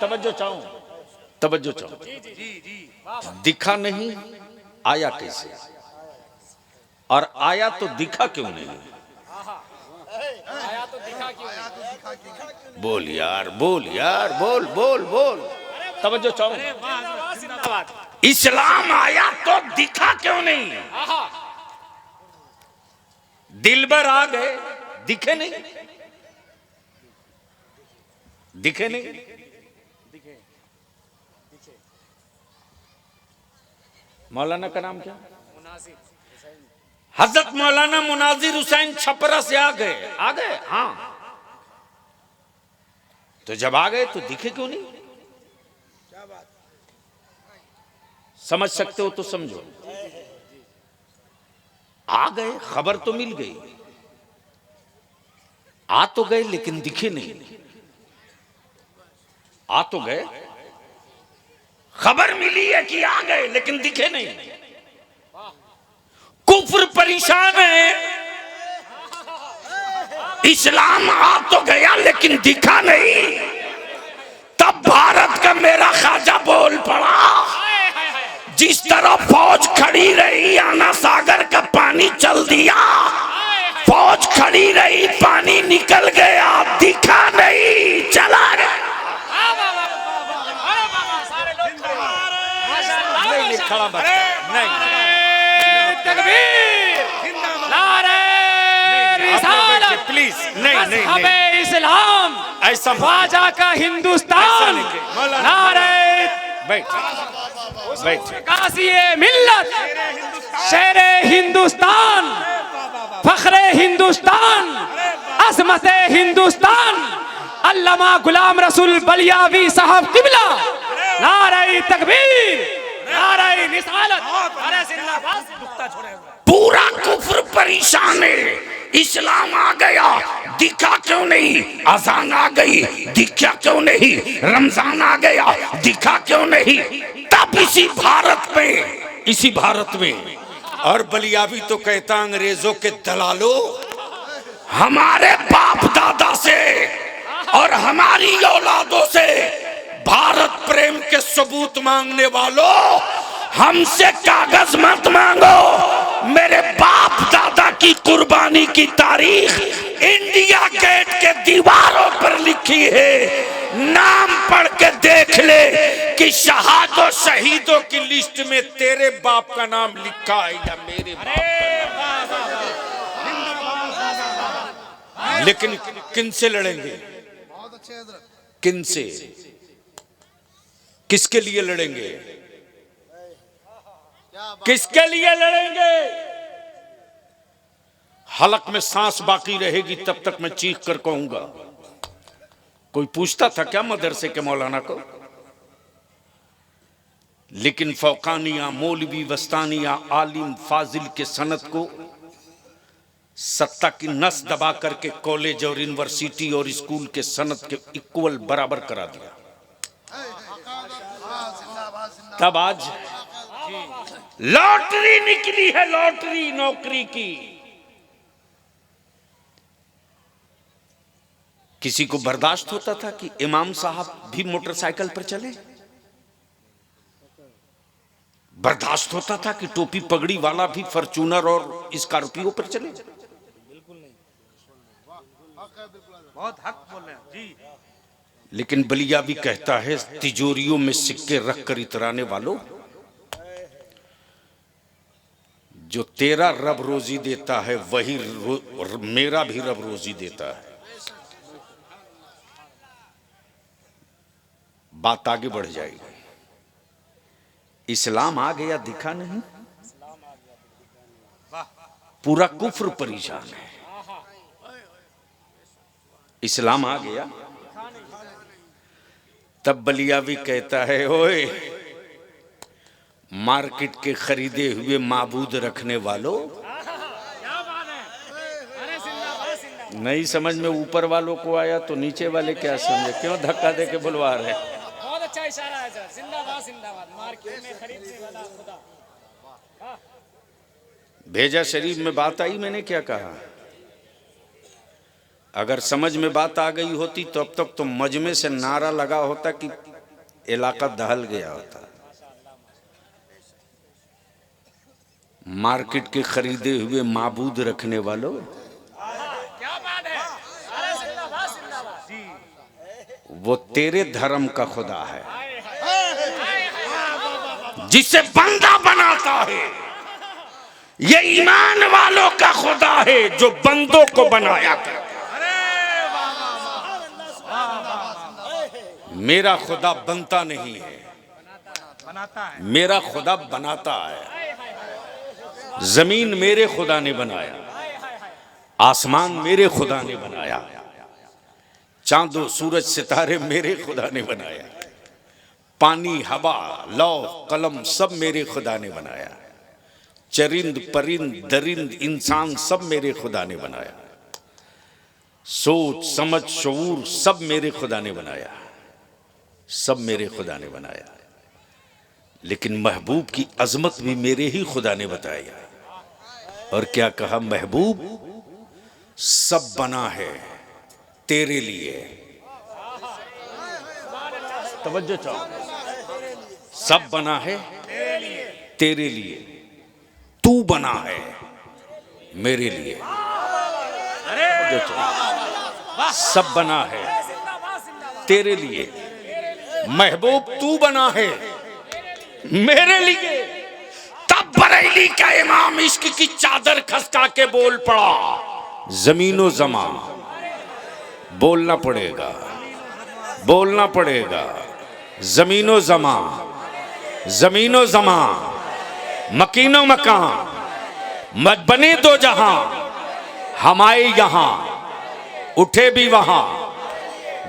तवज्जो चाहो, तवज्जो चाहो। दिखा नहीं, आया कैसे? और आया तो दिखा क्यों नहीं? आया तो दिखा क्यों? बोल यार, बोल यार, बोल बोल बोल। तवज्जो चाहो। जिंदाबाद। इस्लाम आया तो दिखा क्यों नहीं? दिलबर आ गए, दिखे नहीं, दिखे नहीं। मौलाना का नाम क्या? हजरत मौलाना मुनाजिर हुसैन छपरा से आ गए, आ गए। हाँ, तो जब आ गए तो दिखे क्यों नहीं? समझ सकते हो तो समझो। आ गए, खबर तो मिल गई, आ तो गए लेकिन दिखे नहीं। आ तो गए, खबर मिली है कि आ गए लेकिन दिखे नहीं। कुफ्र परेशान है, इस्लाम आ तो गया लेकिन दिखा नहीं। तब भारत का मेरा ख्वाजा बोल पड़ा, जिस तरह फौज खड़ी रही आना सागर का पानी चल दिया। फौज खड़ी रही, पानी निकल गया, दिखा नहीं, चला गया। नहीं खड़ा मत, नहीं तकबीर, नारे रिसालत, प्लीज, नहीं नहीं मजहबे इस्लाम, ऐसा ख्वाजा का हिंदुस्तान, नारे बैठ बैठ। कासिए मिल्लत, शेरे हिंदुस्तान, फखरे हिंदुस्तान, अजमते हिंदुस्तान, अल्लामा गुलाम रसूल बलियावी साहब किबला, नारे तकबीर, नारे रिसालत, नारे जिंदाबाद। पूरा कुफ्र परेशान है, इस्लाम आ गया, दिखा क्यों नहीं? अजान आ गई, दिखा क्यों नहीं? रमजान आ गया, दिखा क्यों नहीं? तब इसी भारत में और बलियावी तो कहता अंग्रेजों के दलालों, हमारे बाप दादा से और हमारी औलादों से भारत प्रेम के सबूत मांगने वालों, हमसे कागज मत मांगो। मेरे बाप दादा की कुर्बानी की तारीख इंडिया गेट के दीवारों पर लिखी है। नाम पढ़ के देख ले कि शहादों शहीदों की लिस्ट में तेरे बाप का नाम लिखा है या मेरे बाप का नाम। लेकिन किन से लड़ेंगे? बहुत अच्छे हजरत। किन से, किसके लिए लड़ेंगे? किसके लिए लड़ेंगे? हलक में सांस बाकी रहेगी तब तक मैं चीख कर कहूंगा। कोई पूछता था क्या मदरसे के मौलाना को? लेकिन फौकानिया, मौलवी, वस्तानिया, आलिम, फाजिल के सनत को सत्ता की नस दबा करके कॉलेज और यूनिवर्सिटी और स्कूल के सनत के इक्वल बराबर करा दिया। तब आज लॉटरी निकली है, लॉटरी नौकरी की। किसी को बर्दाश्त होता था कि इमाम साहब भी मोटरसाइकिल पर चले? बर्दाश्त होता था कि टोपी पगड़ी वाला भी फॉर्च्यूनर और स्कॉर्पियो पर चले? बहुत हक बोल रहे हैं जी। लेकिन बलियावी कहता है, तिजोरियों में सिक्के रखकर इतराने वालों, जो तेरा रब रोजी देता है वही मेरा भी रब रोजी देता है। बात आगे बढ़ जाएगी। इस्लाम आ गया दिखा नहीं, पूरा कुफ्र परेशान है। इस्लाम आ गया तब बलियावी कहता है, ओए मार्केट के खरीदे हुए माबूद रखने वालों, नहीं समझ में ऊपर वालों को आया तो नीचे वाले क्या समझे? क्यों धक्का दे के बुलवा रहे? बहुत अच्छा इशारा है सर। जिंदाबाद जिंदाबाद, मार्केट में खरीदने वाला खुदा। भेजा शरीफ में बात आई, मैंने क्या कहा? अगर समझ में बात आ गई होती तो अब तक तो मजमे से नारा लगा होता कि इलाका दहल गया होता। मार्केट के खरीदे हुए माबूद रखने वालों, क्या बात है? अरे जिंदाबाद जिंदाबाद। वो तेरे धर्म का खुदा है जिसे बंदा बनाता है। ये ईमान वालों का खुदा है जो बंदों को बनाया करता। मेरा खुदा बनता नहीं है, बनाता है। मेरा खुदा बनाता है। जमीन मेरे खुदा ने बनाया, आसमान मेरे खुदा ने बनाया, चांदो सूरज सितारे मेरे खुदा ने बनाया, पानी हवा लौ कलम सब मेरे खुदा ने बनाया, चरिंद परिंद दरिंद इंसान सब मेरे खुदा ने बनाया, सोच समझ शऊर सब मेरे खुदा ने बनाया, सब मेरे खुदा ने बनाया। लेकिन महबूब की अजमत भी मेरे ही खुदा ने बताया। और क्या कहा? महबूब सब बना है तेरे लिए। तवज्जो चाहो, सब बना है तेरे लिए, तू बना है मेरे लिए। सब बना है तेरे लिए, महबूब तू बना है मेरे लिए। तब बरेली का इमाम इश्क की चादर खसका के बोल पड़ा, जमीनो जमा। बोलना पड़ेगा, बोलना पड़ेगा। जमीनो जमा, जमीनो जमा, मकीनो मकान, मत बने दो जहां, हमारे यहां उठे भी वहां।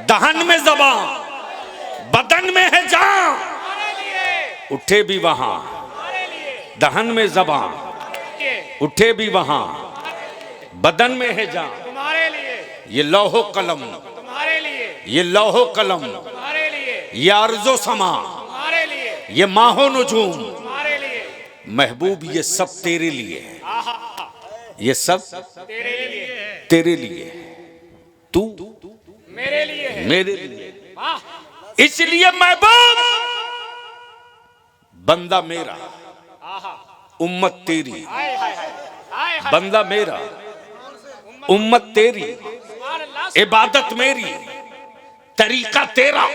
दहन में जबान, बदन में है जान, उठे भी वहां। दहन में जबान, उठे भी वहां, बदन में है जान। तुम्हारे लिए ये लौहो कलम, तुम्हारे लिए ये लौहो कलम, तुम्हारे लिए ये अर्जो समा, तुम्हारे लिए ये माहो नुजूम। तुम्हारे लिए महबूब ये सब तेरे लिए है, ये सब तेरे लिए तेरे लिए, तू मेरे लिए है। मेरे लिए। वाह, इसलिए महबूब बंदा मेरा, उम्मत तेरी। हाय हाय हाय हाय हाय। बंदा मेरा, उम्मत तेरी, सुभान अल्लाह। इबादत मेरी, तरीका तेरा,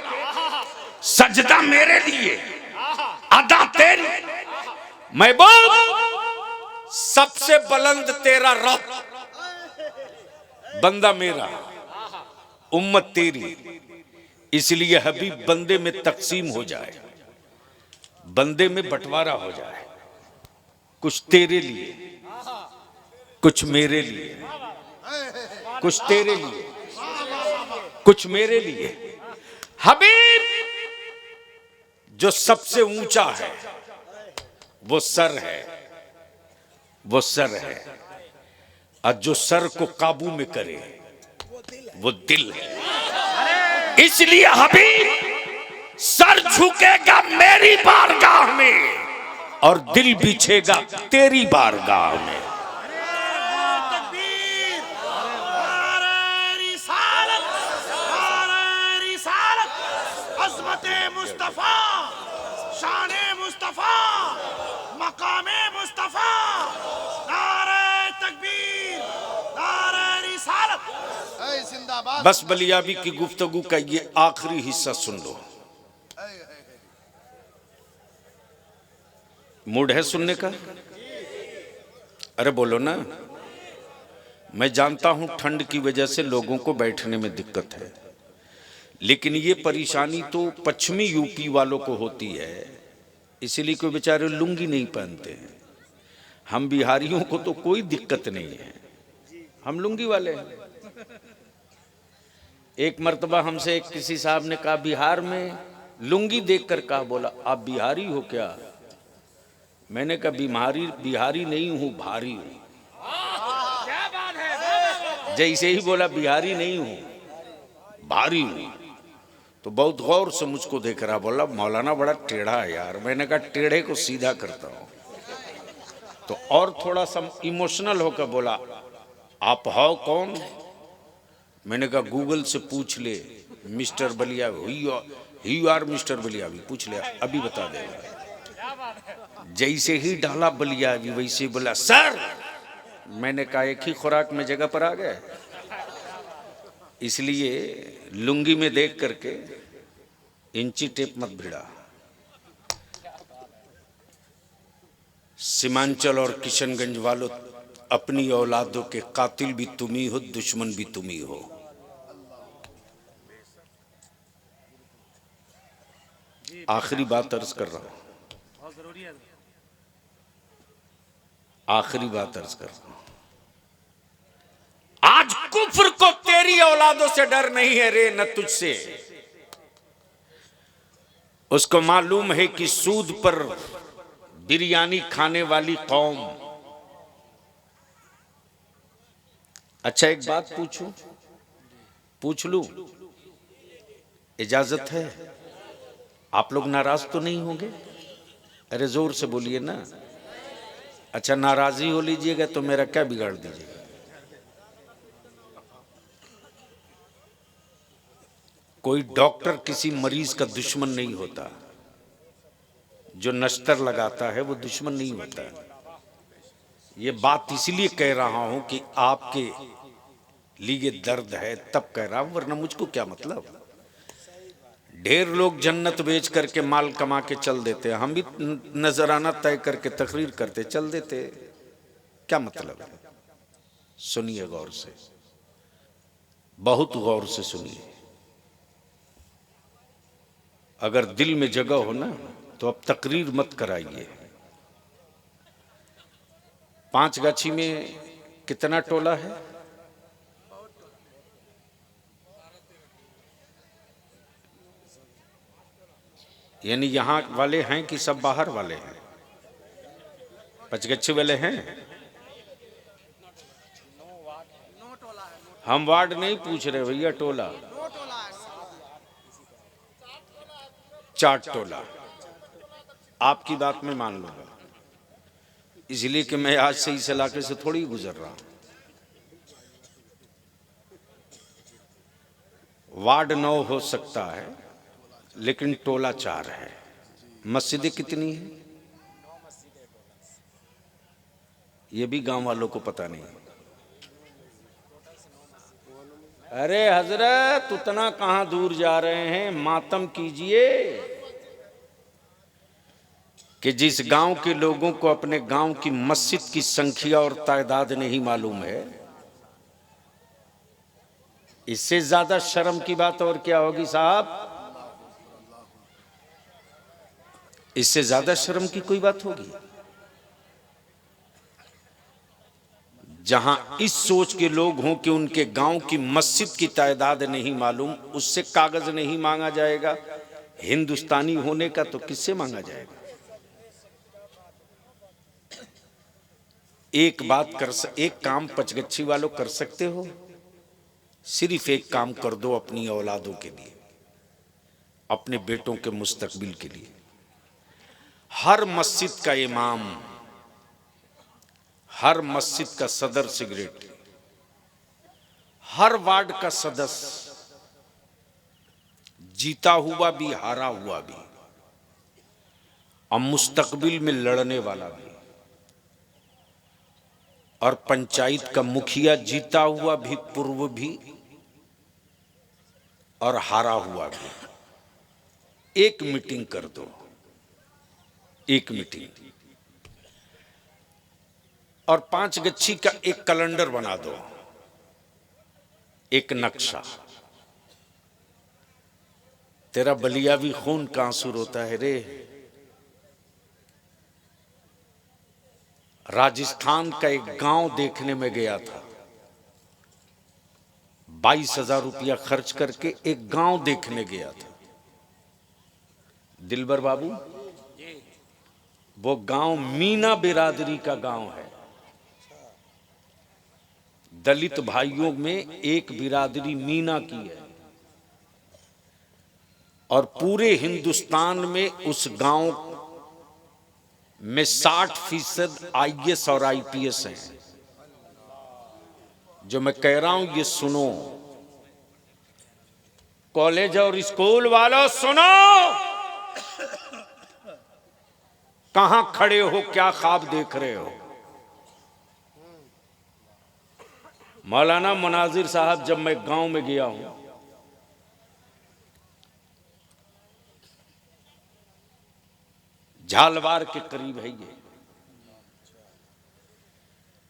सजदा मेरे लिए, अदा तेरी। महबूब सबसे बुलंद तेरा रब, बंदा मेरा, उम्मत तेरी। इसलिए हबीब बंदे में तकसीम हो जाए, बंदे में बंटवारा हो जाए। कुछ तेरे लिए, कुछ मेरे लिए, कुछ तेरे लिए, कुछ मेरे लिए। हबीब जो सबसे ऊंचा है वो सर है, वो सर है। और जो सर को काबू में करे वो दिल है। इसलिए हबीब सर झुकेगा मेरी बारगाह में और दिल बिछेगा तेरी बारगाह में। मुस्तफा, शाने मुस्तफा, मकामे मुस्तफा, नारे तकबीर, नारे रिसालत। जिंदाबाद। बस बलियाबी की गुफ्तगू का ये आखिरी हिस्सा सुन लो। मूड है सुनने का? अरे बोलो ना। मैं जानता हूं ठंड की वजह से लोगों को बैठने में दिक्कत है, लेकिन ये परेशानी तो पश्चिमी यूपी वालों को होती है, इसलिए कोई बेचारे लुंगी नहीं पहनते हैं। हम बिहारियों को तो कोई दिक्कत नहीं है, हम लुंगी वाले हैं। एक मर्तबा हमसे एक किसी साहब ने कहा, बिहार में लुंगी देखकर कहा, बोला आप बिहारी हो क्या? मैंने कहा बिहारी नहीं हूं, भारी हूं। क्या बात है। जैसे ही बोला बिहारी नहीं हूं, भारी हूं, तो बहुत गौर से मुझको देख रहा, बोला मौलाना बड़ा टेढ़ा है यार। मैंने कहा टेढ़े को सीधा करता हूं। तो और थोड़ा सा इमोशनल होकर बोला, आप हो कौन? मैंने कहा गूगल से पूछ ले, mister Ballia, he are mister Ballia, भी पूछ ले, अभी बता देगा। जैसे ही डाला बलिया भी, वैसे बोला सर। मैंने कहा एक ही खुराक में जगह पर आ गए, इसलिए लुंगी में देख करके इंची टेप मत भिड़ा। सीमांचल और किशनगंज वालों, अपनी औलादों के कातिल भी तुम ही हो, दुश्मन भी तुम ही हो। आखिरी बात अर्ज कर रहा हूं, आखिरी बात अर्ज कर रहा हूं। आज कुफ्र को तेरी औलादों से डर नहीं है रे, न तुझसे। उसको मालूम है कि सूद पर बिरयानी खाने वाली कौम। अच्छा एक बात पूछूं, पूछ लूं? इजाजत है? आप लोग नाराज तो नहीं होंगे? अरे जोर से बोलिए ना। अच्छा नाराजी हो लीजिएगा तो मेरा क्या बिगाड़ दीजिएगा? कोई डॉक्टर किसी मरीज का दुश्मन नहीं होता, जो नश्तर लगाता है वो दुश्मन नहीं होता। ये बात इसलिए कह रहा हूं कि आपके लिए दर्द है तब कह रहा हूं, वरना मुझको क्या मतलब। ढेर लोग जन्नत बेच करके माल कमा के चल देते हैं, हम भी नजराना तय करके तकरीर करते चल देते, क्या मतलब है? सुनिए गौर से, बहुत गौर से सुनिए। अगर दिल में जगह हो ना तो अब तकरीर मत कराइए। पांचगाछी में कितना टोला है? यानी यहां वाले हैं कि सब बाहर वाले हैं? पचगच्छी वाले हैं? हम वार्ड नहीं पूछ रहे भैया, टोला। 4 टोला। आपकी बात में मान लूंगा, इसलिए कि मैं आज से इस इलाके से थोड़ी गुजर रहा हूं। वार्ड 9 हो सकता है, लेकिन टोला 4 है। मस्जिदें कितनी है ये भी गांव वालों को पता नहीं। अरे हजरत उतना कहां दूर जा रहे हैं? मातम कीजिए कि जिस गांव के लोगों को अपने गांव की मस्जिद की संख्या और तादाद नहीं मालूम है। इससे ज्यादा शर्म की बात और क्या होगी साहब? इससे ज्यादा शर्म की कोई बात होगी? जहां इस सोच के लोग हों कि उनके गांव की मस्जिद की तादाद नहीं मालूम, उससे कागज नहीं मांगा जाएगा। हिंदुस्तानी होने का तो किससे मांगा जाएगा? एक काम पचगच्छी वालों कर सकते हो, सिर्फ एक काम कर दो अपनी औलादों के लिए, अपने बेटों के मुस्तकबिल के लिए। हर मस्जिद का इमाम, हर मस्जिद का सदर सेक्रेटरी, हर वार्ड का सदस्य, जीता हुआ भी हारा हुआ भी और मुस्तकबिल में लड़ने वाला भी, और पंचायत का मुखिया जीता हुआ भी, पूर्व भी और हारा हुआ भी, एक मीटिंग कर दो। एक मीटिंग और 5 गच्छी का एक कैलेंडर बना दो, एक नक्शा। तेरा बलिया भी खून का आंसू रोता है रे। राजस्थान का एक गांव देखने में गया था, 22,000 रुपया खर्च करके एक गांव देखने गया था। दिलबर बाबू, वो गांव मीना बिरादरी का गांव है। दलित भाइयों में एक बिरादरी मीना की है, और पूरे हिंदुस्तान में उस गांव में 60% IAS और IPS हैं। जो मैं कह रहा हूं ये सुनो, कॉलेज और स्कूल वालों सुनो, कहां खड़े हो, क्या ख्वाब देख रहे हो। मौलाना मुनाजिर साहब, जब मैं गांव में गया हूं, झालवार के करीब है ये,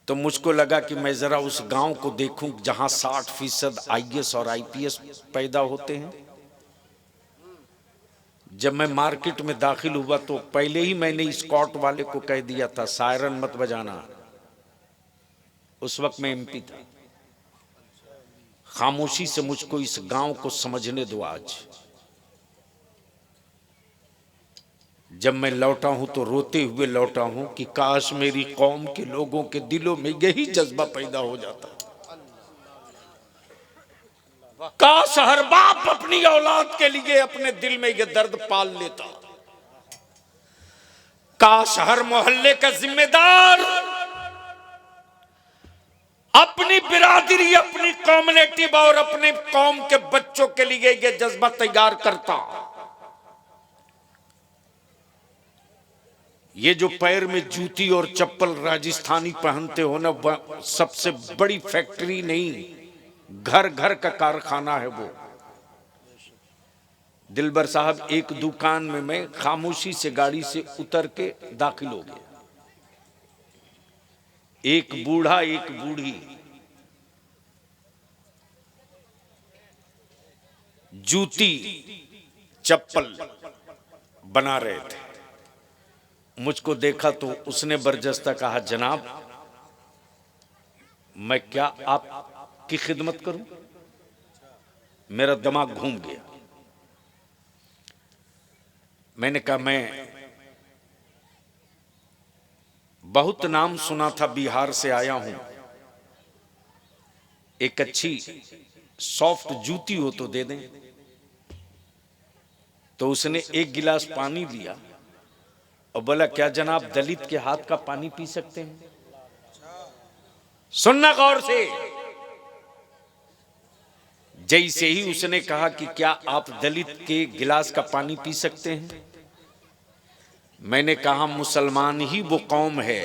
तो मुझको लगा कि मैं जरा उस गांव को देखूं जहां 60% IAS और IPS पैदा होते हैं। जब मैं मार्केट में दाखिल हुआ तो पहले ही मैंने स्कॉट वाले को कह दिया था, सायरन मत बजाना। उस वक्त मैं MP था। खामोशी से मुझको इस गांव को समझने दो। आज जब मैं लौटा हूं तो रोते हुए लौटा हूं कि काश मेरी कौम के लोगों के दिलों में यही जज्बा पैदा हो जाता। काश हर बाप अपनी औलाद के लिए अपने दिल में यह दर्द पाल लेता। काश हर मोहल्ले का जिम्मेदार अपनी बिरादरी, अपनी कम्युनिटी और अपने कौम के बच्चों के लिए यह जज्बा तैयार करता। ये जो पैर में जूती और चप्पल राजस्थानी पहनते हो ना, सबसे बड़ी फैक्ट्री नहीं, घर घर का कारखाना है वो। दिलबर साहब, एक दुकान में मैं खामोशी से गाड़ी से उतर के दाखिल हो गया। एक बूढ़ा एक बूढ़ी जूती चप्पल बना रहे थे। मुझको देखा तो उसने बरजस्ता कहा, जनाब मैं क्या आपकी खिदमत करूं। मेरा दिमाग घूम गया। मैंने कहा, मैं बहुत नाम सुना था, बिहार से आया हूं, एक अच्छी सॉफ्ट जूती हो तो दे दें। तो उसने एक गिलास पानी लिया और बोला, क्या जनाब दलित के हाथ का पानी पी सकते हैं। सुनना गौर से। जैसे ही उसने कहा कि क्या आप दलित के गिलास का पानी पी सकते हैं, मैंने कहा, मुसलमान ही वो कौम है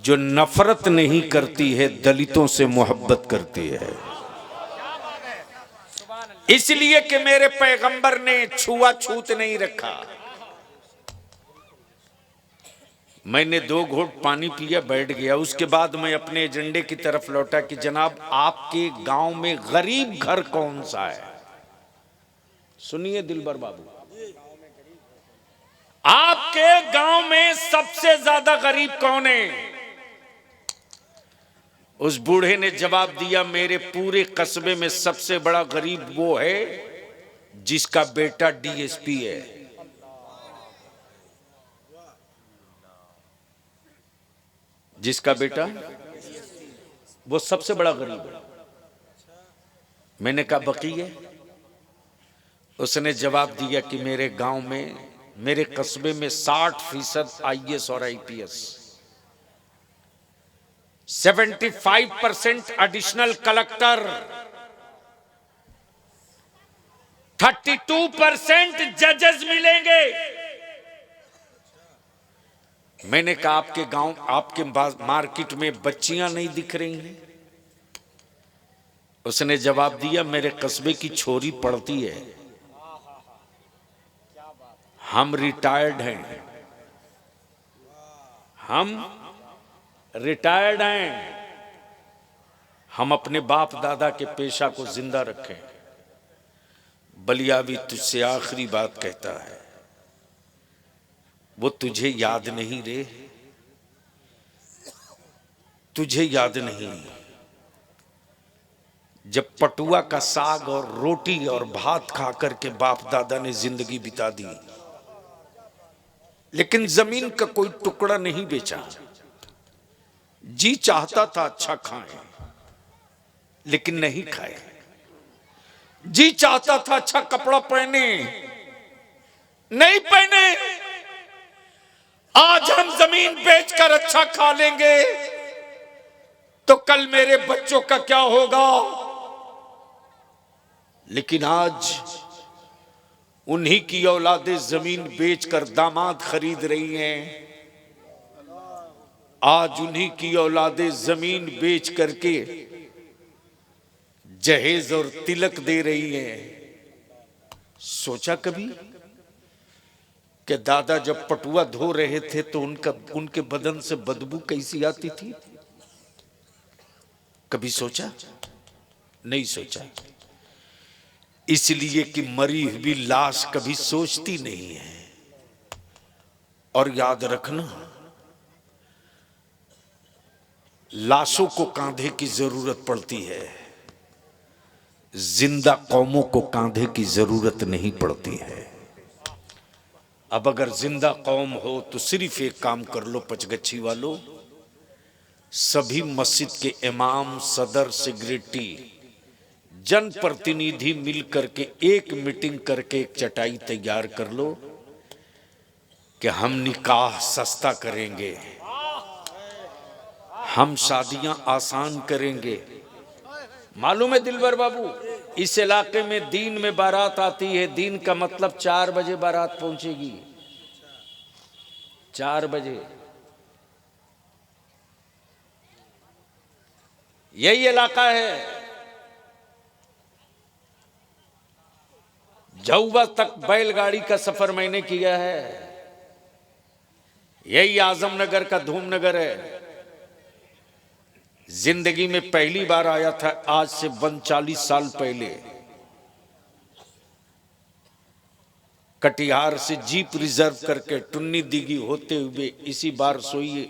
जो नफरत नहीं करती है, दलितों से मोहब्बत करती है। इसलिए कि मेरे पैगंबर ने छुआछूत नहीं रखा। मैंने 2 घूंट पानी पिया, बैठ गया। उसके बाद मैं अपने एजेंडे की तरफ लौटा कि जनाब आपके गांव में गरीब घर कौन सा है। सुनिए दिलबर बाबू, आपके गांव में सबसे ज्यादा गरीब कौन है। उस बूढ़े ने जवाब दिया, मेरे पूरे कस्बे में सबसे बड़ा गरीब वो है जिसका बेटा DSP है। जिसका बेटा, वो सबसे बड़ा गरीब है। मैंने कहा, बकीये। उसने जवाब दिया कि मेरे गांव में, मेरे कस्बे में 60% IAS और IPS, 75% एडिशनल कलेक्टर, 32% जजेस मिलेंगे। मैंने कहा, आपके गांव, आपके मार्केट में बच्चियां नहीं दिख रही हैं। उसने जवाब दिया, मेरे कस्बे की छोरी पढ़ती है, हम रिटायर्ड हैं। हम रिटायर्ड हैं, हम अपने बाप दादा के पेशा को जिंदा रखें। बलियावी तुझसे आखिरी बात कहता है, वो तुझे याद नहीं रे, तुझे याद नहीं जब पटुआ का साग और रोटी और भात खा करके बाप दादा ने जिंदगी बिता दी, लेकिन जमीन का कोई टुकड़ा नहीं बेचा। जी चाहता था अच्छा खाएं, लेकिन नहीं खाए। जी चाहता था अच्छा कपड़ा पहने, नहीं पहने। आज हम जमीन बेचकर अच्छा खा लेंगे तो कल मेरे बच्चों का क्या होगा। लेकिन आज उन्हीं की औलादें जमीन बेचकर दामाद खरीद रही हैं। आज उन्हीं की औलादें जमीन बेच करके जहेज और तिलक दे रही हैं। सोचा कभी कि दादा जब पटुआ धो रहे थे तो उनके बदन से बदबू कैसी आती थी? कभी सोचा? नहीं सोचा। इसलिए कि मरी हुई लाश कभी सोचती नहीं है। और याद रखना, लाशों को कांधे की जरूरत पड़ती है, जिंदा कौमों को कांधे की जरूरत नहीं पड़ती है। अब अगर जिंदा कौम हो तो सिर्फ एक काम कर लो पचगच्छी वालों, सभी मस्जिद के इमाम, सदर, सेक्रेटरी, जनप्रतिनिधि मिल करके एक मीटिंग करके एक चटाई तैयार कर लो कि हम निकाह सस्ता करेंगे, हम शादियां आसान करेंगे। मालूम है दिलबर बाबू, इस इलाके में दिन में बारात आती है, दिन का मतलब 4 बजे बारात पहुंचेगी। 4 बजे यही इलाका है। झौवा तक बैलगाड़ी का सफर मैंने किया है। यही आजमनगर का धूमनगर है। जिंदगी में पहली बार आया था आज से 39 साल पहले। कटिहार से जीप रिजर्व करके टुन्नी दिगी होते हुए इसी बार सोइए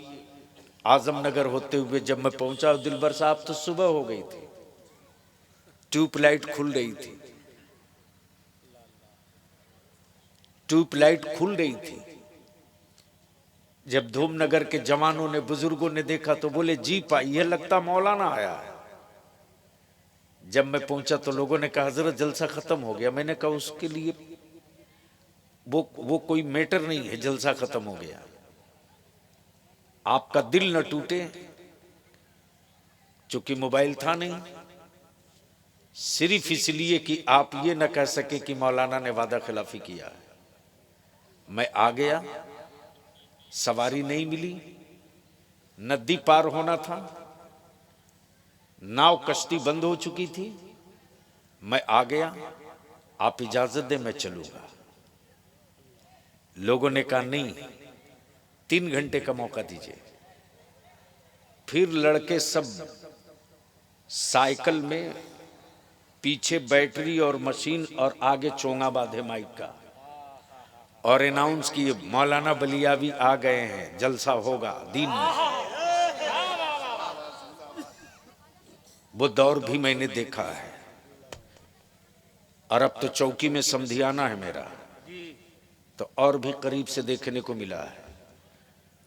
आजमनगर होते हुए जब मैं पहुंचा, दिलबर साहब तो सुबह हो गई थी, ट्यूबलाइट खुल रही थी, ट्यूबलाइट खुल रही थी। जब धूमनगर के जवानों ने, बुजुर्गों ने देखा तो बोले जीप आई है, लगता मौलाना आया है। जब मैं पहुंचा तो लोगों ने कहा हजरत जलसा खत्म हो गया। मैंने कहा उसके लिए वो कोई मैटर नहीं है, जलसा खत्म हो गया। आपका दिल न टूटे, चूंकि मोबाइल था नहीं, सिर्फ इसलिए कि आप ये न कह सके कि मौलाना ने वादा खिलाफी किया। मैं आ गया, सवारी नहीं मिली, नदी पार होना था, नाव कश्ती बंद हो चुकी थी। मैं आ गया, आप इजाजत दे मैं चलूंगा। लोगों ने कहा नहीं, 3 घंटे का मौका दीजिए। फिर लड़के सब साइकिल में, पीछे बैटरी और मशीन और आगे चोंगा बांधे माइक का, और अनाउंस किए मौलाना बलियावी आ गए हैं, जलसा होगा दिन में। वो दौर भी मैंने देखा है। और अब तो चौकी में समधियाना है मेरा, तो और भी करीब से देखने को मिला है।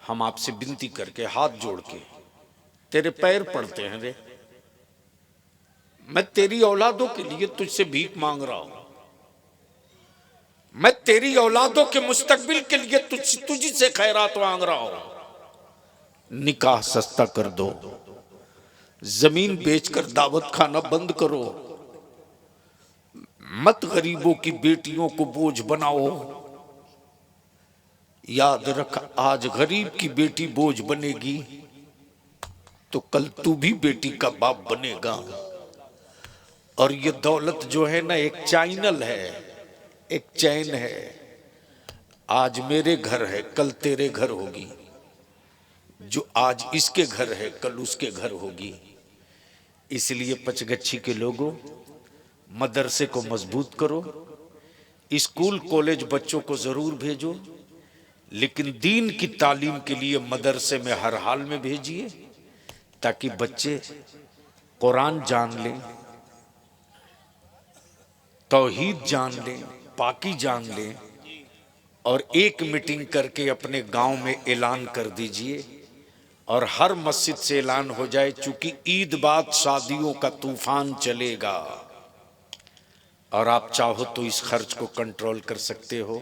हम आपसे विनती करके हाथ जोड़ के तेरे पैर पड़ते हैं रे, मैं तेरी औलादों के लिए तुझसे भीख मांग रहा हूं। मैं तेरी औलादों के मुस्तकबिल के लिए तुझी से खैरात मांग रहा हूं। निकाह सस्ता कर दो, जमीन बेचकर दावत खाना बंद करो, मत गरीबों की बेटियों को बोझ बनाओ। याद रख, आज गरीब की बेटी बोझ बनेगी तो कल तू भी बेटी का बाप बनेगा। और ये दौलत जो है ना, एक चैनल है, एक चैन है। आज मेरे घर है, कल तेरे घर होगी। जो आज इसके घर है कल उसके घर होगी। इसलिए पचगच्छी के लोगों, मदरसे को मजबूत करो, स्कूल कॉलेज बच्चों को जरूर भेजो, लेकिन दीन की तालीम के लिए मदरसे में हर हाल में भेजिए, ताकि बच्चे कुरान जान लें, तौहीद जान लें, पाकी जान लें। और एक मीटिंग करके अपने गांव में ऐलान कर दीजिए और हर मस्जिद से ऐलान हो जाए, चूंकि ईद बाद शादियों का तूफान चलेगा और आप चाहो तो इस खर्च को कंट्रोल कर सकते हो।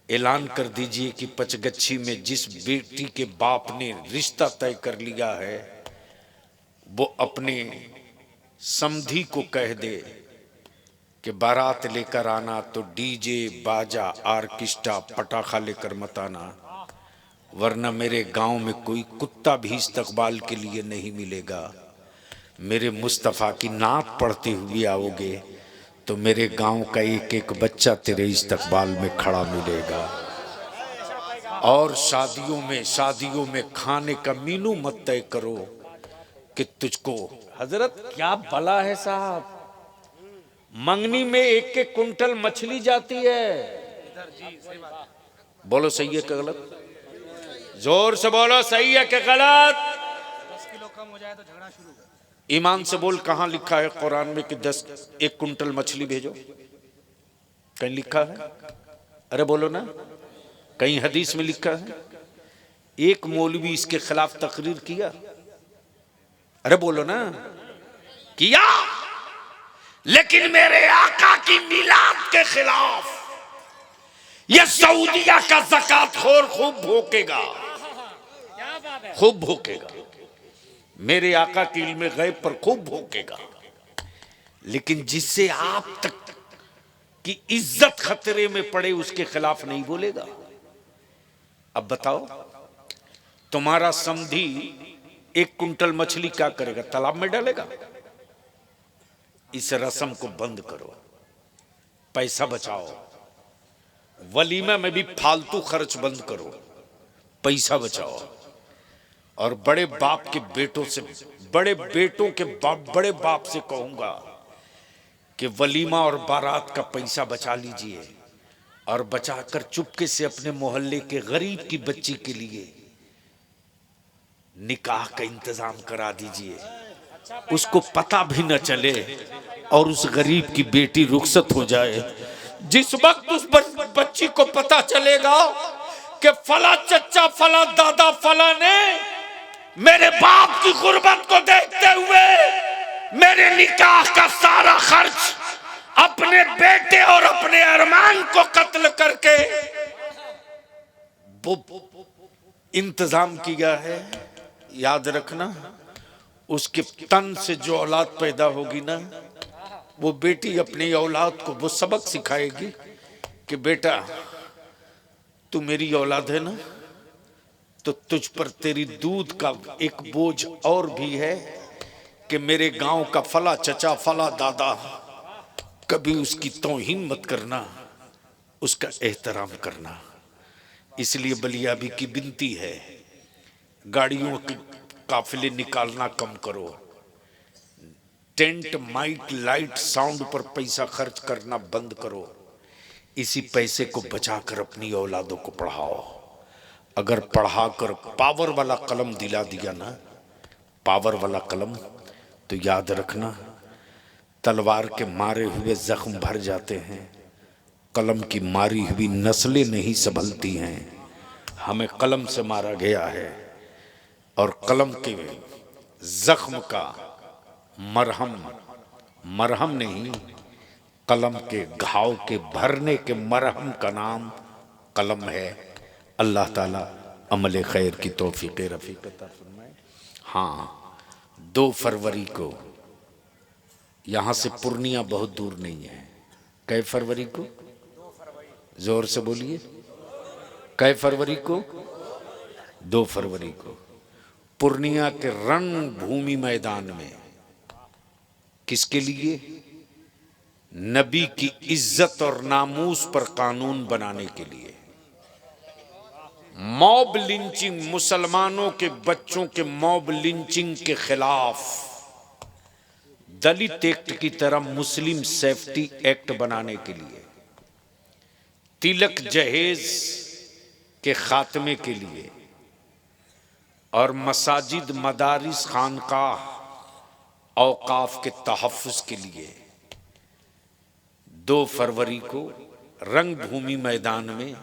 ऐलान कर दीजिए कि पचगच्छी में जिस बेटी के बाप ने रिश्ता तय कर लिया है वो अपने समधी को कह दे कि बारात लेकर आना तो डीजे बाजा आर्केस्ट्रा पटाखा लेकर मत आना, वरना मेरे गांव में कोई कुत्ता भी इस्तकबाल के लिए नहीं मिलेगा। मेरे मुस्तफ़ा की नात पढ़ते हुए आओगे तो मेरे गांव का एक एक बच्चा तेरे इस्तकबाल में खड़ा मिलेगा। और शादियों में खाने का मीनू मत तय करो कि तुझको, हजरत क्या भला है साहब, मंगनी में एक एक कुंटल मछली जाती है। बोलो सही है क्या गलत? जोर से बोलो, सही है क्या गलत? 10 किलो कम हो जाए तो झगड़ा शुरू। ईमान से बोल, कहां लिखा है कुरान में कि 1 कुंटल मछली भेजो? कहीं लिखा है? अरे बोलो ना, कहीं हदीस में लिखा है? एक मौलवी इसके खिलाफ तकरीर किया? अरे बोलो ना, किया? लेकिन मेरे आका की मिलाद के खिलाफ ये सऊदिया का ज़कात खोर खूब भोंकेगा, खूब भोंकेगा। मेरे आका की इल्म गैब पर खूब भोंकेगा, लेकिन जिससे आप तक की इज्जत खतरे में पड़े उसके खिलाफ नहीं बोलेगा। अब बताओ, तुम्हारा समधी 1 कुंटल मछली क्या करेगा? तालाब में डालेगा? इस रस्म को बंद करो, पैसा बचाओ। वलीमा में भी फालतू खर्च बंद करो, पैसा बचाओ। और बड़े बाप के बेटों से, बड़े बेटों के बड़े बाप से कहूंगा कि वलीमा और बारात का पैसा बचा लीजिए और बचाकर चुपके से अपने मोहल्ले के गरीब की बच्ची के लिए निकाह का इंतजाम करा दीजिए, उसको पता भी न चले और उस गरीब की बेटी रुखसत हो जाए। जिस वक्त उस बच्ची को पता चलेगा कि फला चचा फला दादा फला ने मेरे बाप की गुर्बत को देखते हुए मेरे निकाह का सारा खर्च अपने बेटे और अपने अरमान को कत्ल करके वो इंतजाम किया है, याद रखना उसके तन से जो औलाद पैदा होगी ना, वो बेटी अपनी औलाद को वो सबक सिखाएगी कि बेटा तू मेरी औलाद है ना, तो तुझ पर तेरी दूध का एक बोझ और भी है कि मेरे गांव का फला चचा फला दादा, कभी उसकी तौहीन मत करना, उसका एहतराम करना। इसलिए बलियाबी की विनती है, गाड़ियों के काफिले निकालना कम करो, टेंट माइक लाइट साउंड पर पैसा खर्च करना बंद करो। इसी पैसे को बचाकर अपनी औलादों को पढ़ाओ। अगर पढ़ाकर पावर वाला कलम दिला दिया ना, पावर वाला कलम, तो याद रखना तलवार के मारे हुए जख्म भर जाते हैं, कलम की मारी हुई नस्लें नहीं संभलती हैं। हमें कलम से मारा गया है और कलम के जख्म का मरहम नहीं, कलम के घाव के भरने के मरहम का नाम कलम है। अल्लाह ताला अमल खैर की तौफीक रफ़ीक अता फरमाए। हाँ, 2 फरवरी को यहाँ से पूर्णिया बहुत दूर नहीं है। कै फरवरी को? जोर से बोलिए, कै फरवरी को? 2 फरवरी को पूर्णिया के रणभूमि मैदान में, किसके लिए? नबी की इज्जत और नामूस पर कानून बनाने के लिए। मॉब लिंचिंग, मुसलमानों के बच्चों के मॉब लिंचिंग के खिलाफ दलित एक्ट की तरह मुस्लिम सेफ्टी एक्ट बनाने के लिए, तिलक जहेज के खात्मे के लिए और मसाजिद, मदारिस, खानकाह, औकाफ के तहफ़्फ़ुज़ के लिए 2 फरवरी को रंगभूमि मैदान में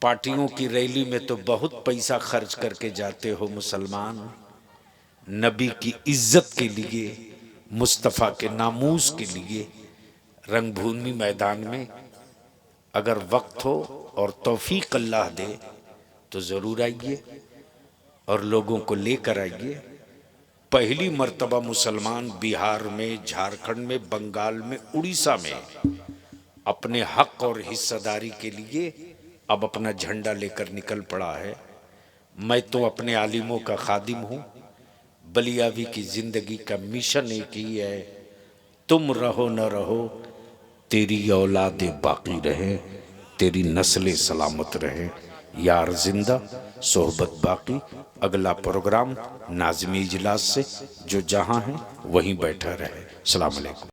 पार्टियों की रैली में तो बहुत पैसा खर्च करके जाते हो मुसलमान, नबी की इज्जत के लिए, मुस्तफ़ा के नामूस के लिए रंगभूमि मैदान में अगर वक्त हो और तौफीक अल्लाह दे तो ज़रूर आइए और लोगों को लेकर आइए। पहली मर्तबा मुसलमान बिहार में, झारखंड में, बंगाल में, उड़ीसा में अपने हक और हिस्सेदारी के लिए अब अपना झंडा लेकर निकल पड़ा है। मैं तो अपने आलिमों का खादिम हूँ। बलियावी की जिंदगी का मिशन एक ही है, तुम रहो न रहो, तेरी औलादे बाकी रहे, तेरी नस्लें सलामत रहे। यार जिंदा, सोहबत बाकी। अगला प्रोग्राम नाज़िमी इजलास से जो जहाँ है वहीं बैठा रहे। अस्सलाम वालेकुम।